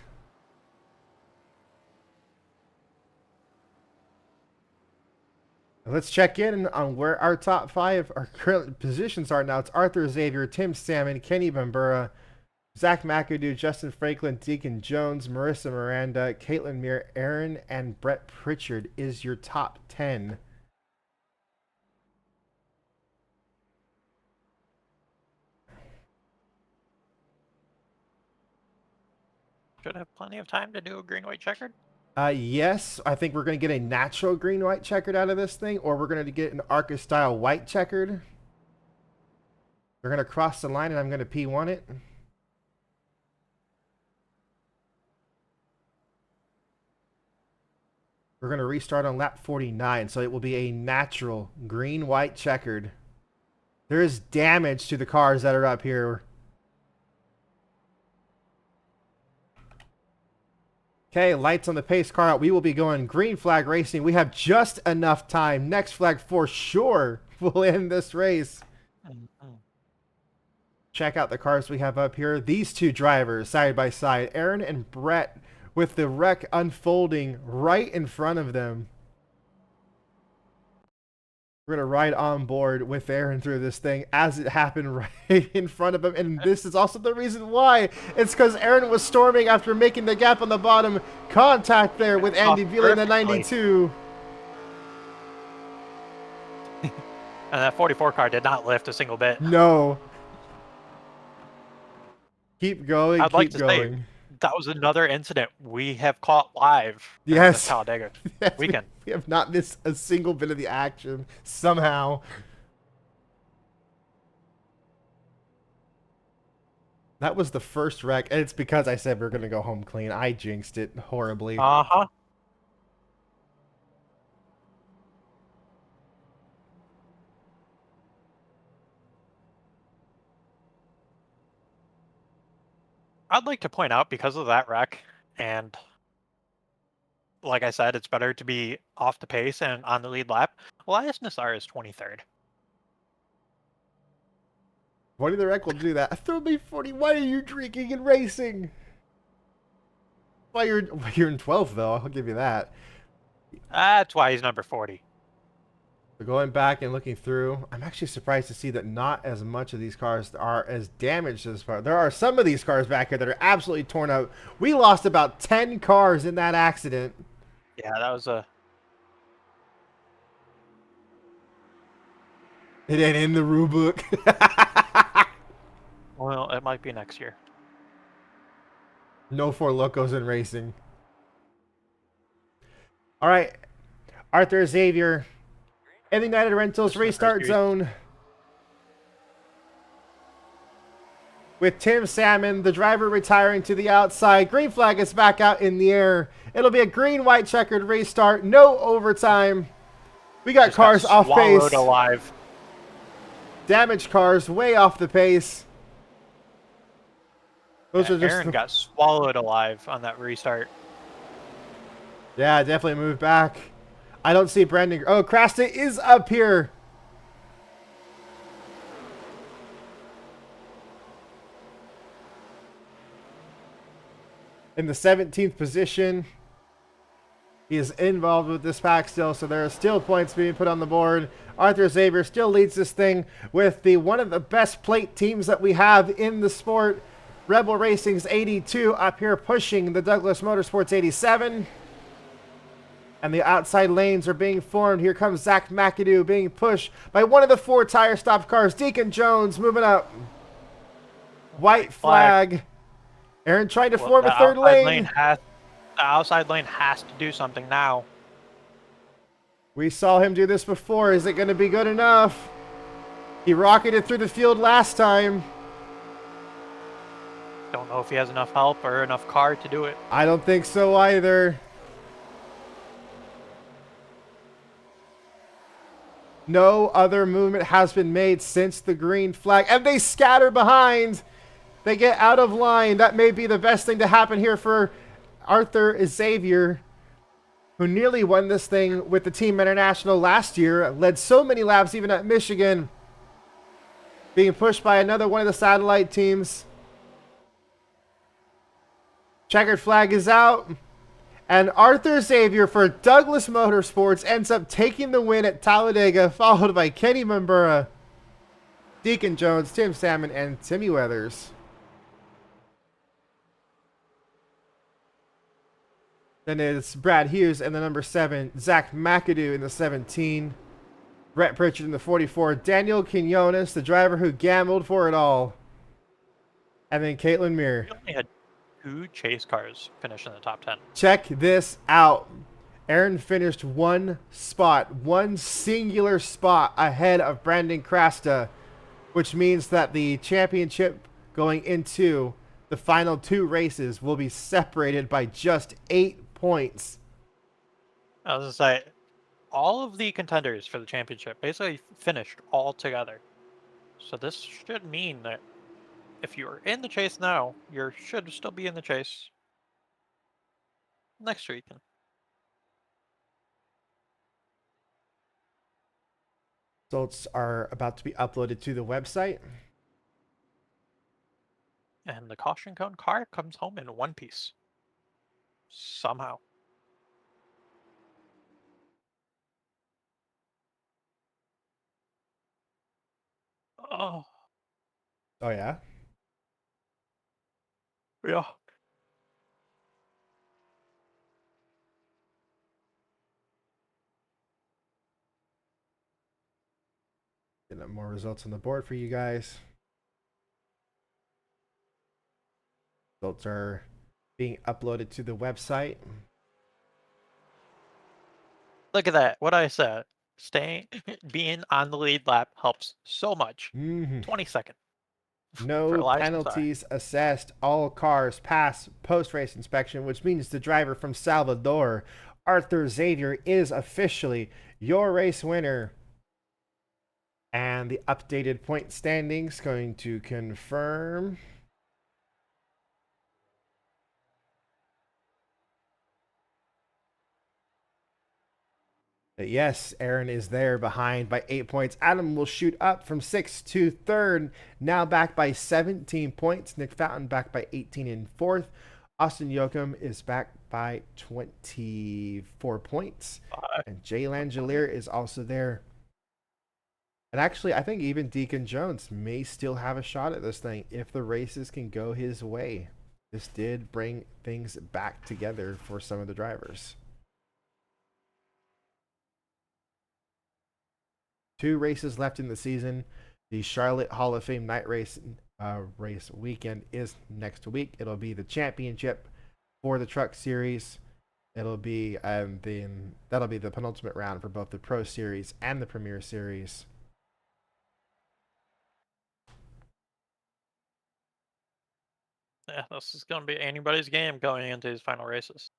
Let's check in on where our top 5, our current positions are now. It's Arthur Xavier, Tim Salmon, Kenny Bambura, Zach McAdoo, Justin Franklin, Deacon Jones, Marissa Miranda, Caitlin Muir, Aaron, and Brett Pritchard is your top 10. Should have plenty of time to do a green-white checkered. Yes, I think we're going to get a natural green-white checkered out of this thing, or we're going to get an ARCA-style white checkered. They're going to cross the line, and I'm going to P1 it. We're going to restart on lap 49, so it will be a natural green-white checkered. There is damage to the cars that are up here. Okay, lights on the pace car out. We will be going green flag racing. We have just enough time. Next flag for sure will end this race. Mhm. Check out the cars we have up here. These two drivers side by side, Aaron and Brett, with the wreck unfolding right in front of them. We're going to ride on board with Aaron through this thing as it happened right in front of him. And this is also the reason why. It's because Aaron was storming after making the gap on the bottom. Contact there with Andy Beeler in the Perfectly. 92. And that 44 car did not lift a single bit. No. Keep going, I'd like keep to say going. that was another incident we have caught live during this Yes. Talladega Yes, weekend. we have not missed a single bit of the action somehow. That was the first wreck, and it's because I said we are going to go home clean. I jinxed it horribly. Uh-huh. I'd like to point out, because of that wreck, and like I said, it's better to be off the pace and on the lead lap. Elias Nassar is 23rd. 20 the wreck will do that. Throw me 40. Why are you drinking and racing? Why you're in 12th though. I'll give you that. That's why he's number 40. So going back and looking through, I'm actually surprised to see that not as much of these cars are as damaged as far. There are some of these cars back here that are absolutely torn up. We lost about 10 cars in that accident. Yeah, that was a... It ain't in the rule book. Well, it might be next year. No Four Locos in racing. All right, Arthur Xavier in the United Rentals restart zone with Tim Salmon, the driver, retiring to the outside. Green flag is back out in the air. It'll be a green-white checkered restart. No overtime. We got Just cars off pace. swallowed alive. Damaged cars way off the pace. Those Yeah, are just Aaron got swallowed alive on that restart. Yeah, definitely move back. I don't see Brandon. Oh, Krasta is up here. In the 17th position. He is involved with this pack still, so there are still points being put on the board. Arthur Xavier still leads this thing with the one of the best plate teams that we have in the sport. Rebel Racing's 82 up here pushing the Douglas Motorsports 87. And the outside lanes are being formed. Here comes Zach McAdoo being pushed by one of the 4 tire stopped cars. Deacon Jones moving up. White flag. Aaron trying to form a third lane. The outside lane has to do something now. We saw him do this before. Is it going to be good enough? He rocketed through the field last time. Don't know if he has enough help or enough car to do it. I don't think so either. No other movement has been made since the green flag. And they scatter behind. They get out of line. That may be the best thing to happen here for Arthur Xavier, who nearly won this thing with the Team International last year. Led so many laps even at Michigan. Being pushed by another one of the satellite teams. Checkered flag is out. And Arthur Xavier for Douglas Motorsports ends up taking the win at Talladega, followed by Kenny Mambura, Deacon Jones, Tim Salmon, and Timmy Weathers. Then it's Brad Hughes in the number 7, Zach McAdoo in the 17, Brett Pritchard in the 44, Daniel Quinones, the driver who gambled for it all, and then Caitlin Muir. We only had 2 chase cars finish in the top 10. Check this out. Aaron finished one singular spot ahead of Brandon Krasta, which means that the championship going into the final 2 races will be separated by just 8 points. I was going to say, all of the contenders for the championship basically finished all together. So this should mean that if you're in the chase now, you should still be in the chase. next weekend. Results are about to be uploaded to the website. And the caution cone car comes home in one piece. Somehow. Oh, Oh, yeah? yeah. Getting up more results on the board for you guys. Results are being uploaded to the website. Look at that. What I said. Staying, being on the lead lap helps so much. Mm-hmm. 22nd for No Elias Massai. penalties assessed. All cars pass post-race inspection, which means the driver from Salvador, Arthur Xavier, is officially your race winner. And the updated point standings going to confirm. But yes, Aaron is there behind by 8 points. Adam will shoot up from 6th to 3rd, now back by 17 points. Nick Fountain back by 18 in 4th. Austin Yoakum is back by 24 points. And Jay Langelier is also there. And actually, I think even Deacon Jones may still have a shot at this thing if the races can go his way. This did bring things back together for some of the drivers. 2 races left in the season. The Charlotte Hall of Fame night race weekend is next week. It'll be the championship for the Truck Series. It'll be that'll be the penultimate round for both the Pro Series and the Premier Series. Yeah, this is going to be anybody's game going into these final races.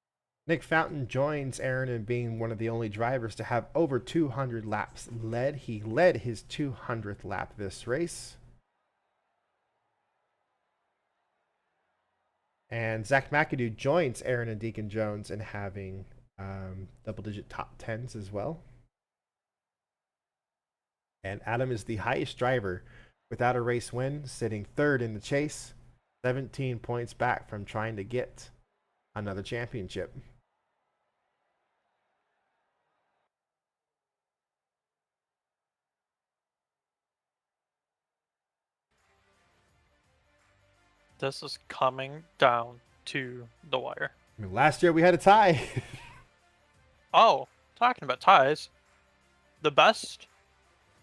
Nick Fountain joins Aaron in being one of the only drivers to have over 200 laps led. He led his 200th lap this race. And Zach McAdoo joins Aaron and Deacon Jones in having double-digit top 10s as well. And Adam is the highest driver without a race win, sitting 3rd in the chase, 17 points back from trying to get another championship. This is coming down to the wire. I mean, last year we had a tie. Oh, talking about ties, the best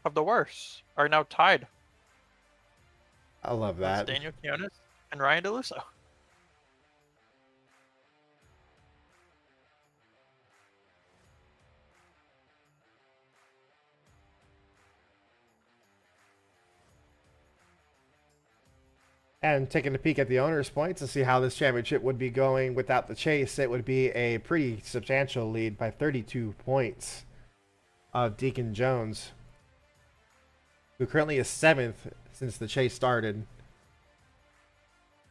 of the worst are now tied. I love That's that. Daniel Quinones and Ryan DeLusso. And taking a peek at the owner's points to see how this championship would be going without the chase, it would be a pretty substantial lead by 32 points of Deacon Jones, who currently is 7th since the chase started,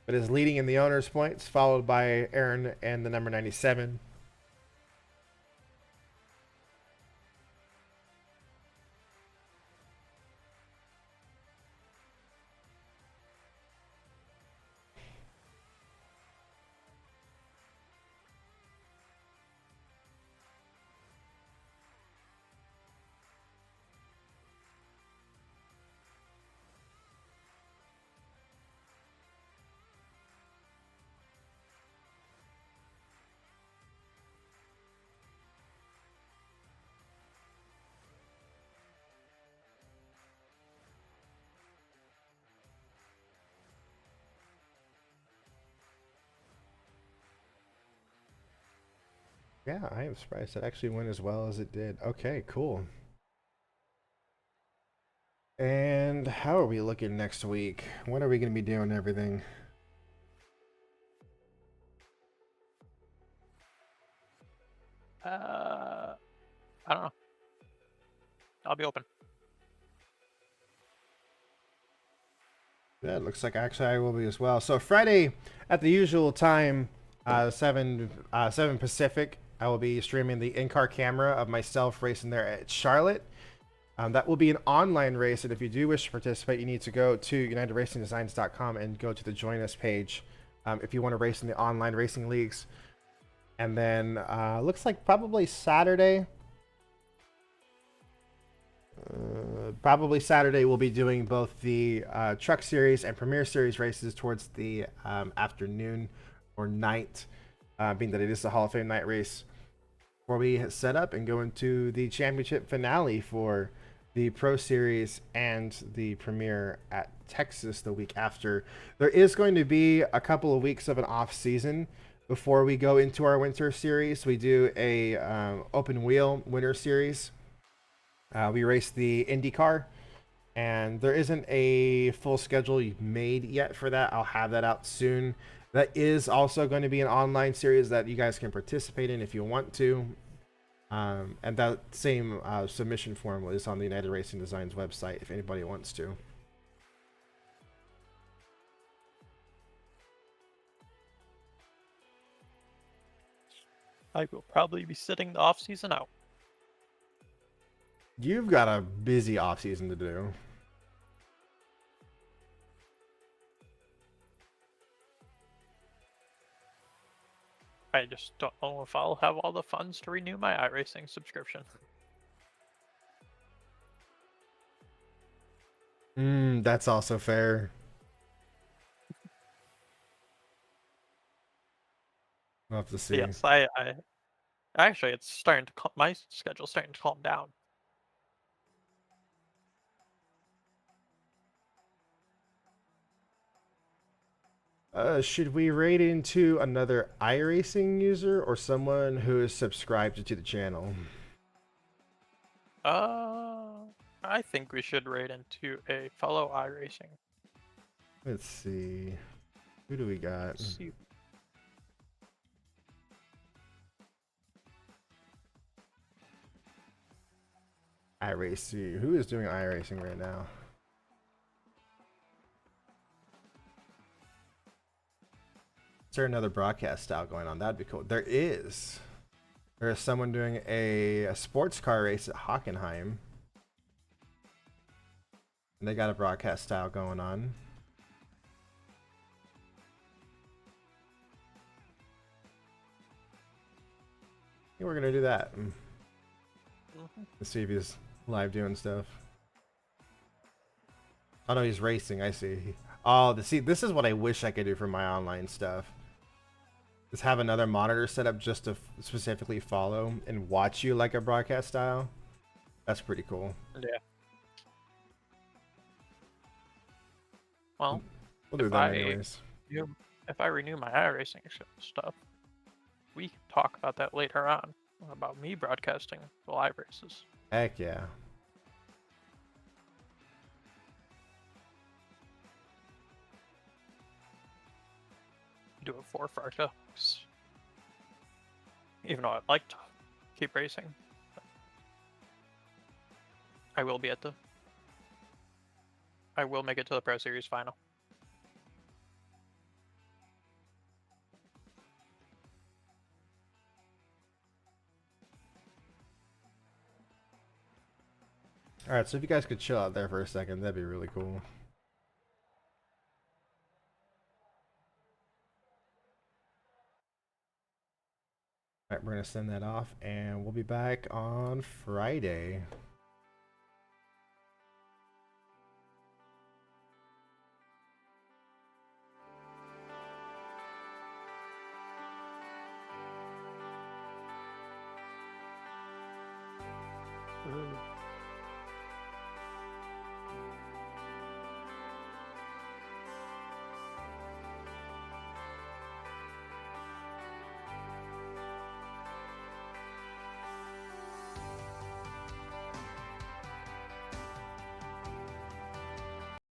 but is leading in the owner's points, followed by Aaron and the number 97. Yeah, I am surprised it actually went as well as it did. Okay, cool. And how are we looking next week? When are we going to be doing everything? I don't know. I'll be open. Yeah, it looks like actually I will be as well. So Friday at the usual time 7 Pacific. I will be streaming the in-car camera of myself racing there at Charlotte. That will be an online race, and if you do wish to participate, you need to go to unitedracingdesigns.com and go to the Join Us page if you want to race in the online racing leagues. And then looks like probably Saturday. Probably Saturday we'll be doing both the Truck Series and Premier Series races towards the afternoon or night, being that it is the Hall of Fame night race, where we set up and go into the championship finale for the Pro Series and the Premier at Texas the week after. There is going to be a couple of weeks of an off season before we go into our winter series. We do a open wheel winter series. We race the IndyCar, and there isn't a full schedule made yet for that. I'll have that out soon. That is also going to be an online series that you guys can participate in if you want to. And that same submission form is on the United Racing Designs website if anybody wants to. I will probably be sitting the off season out. You've got a busy off season to do. I just don't know if I'll have all the funds to renew my iRacing subscription. That's also fair. We'll have to see. Yes, I actually it's starting to my schedule's starting to calm down. Should we raid into another iRacing user or someone who is subscribed to the channel? I think we should raid into a fellow iRacing. Let's see. Who do we got? Let's see. iRacing. Who is doing iRacing right now? Is there another broadcast style going on? That'd be cool. There is. There is someone doing a sports car race at Hockenheim. And they got a broadcast style going on. I think we're going to do that. Let's see if he's live doing stuff. Oh no, he's racing. I see. Oh, see, this is what I wish I could do for my online stuff. Is have another monitor set up just to specifically follow and watch you like a broadcast style. That's pretty cool. Yeah. Well, we'll do that anyways. If I renew my iRacing stuff, we can talk about that later on. About me broadcasting the live races. Heck yeah. Do it for FARCA. Even though I'd like to keep racing. I will be I will make it to the Pro Series final. Alright, so if you guys could chill out there for a second, that'd be really cool. Alright, we're going to send that off, and we'll be back on Friday. Ooh.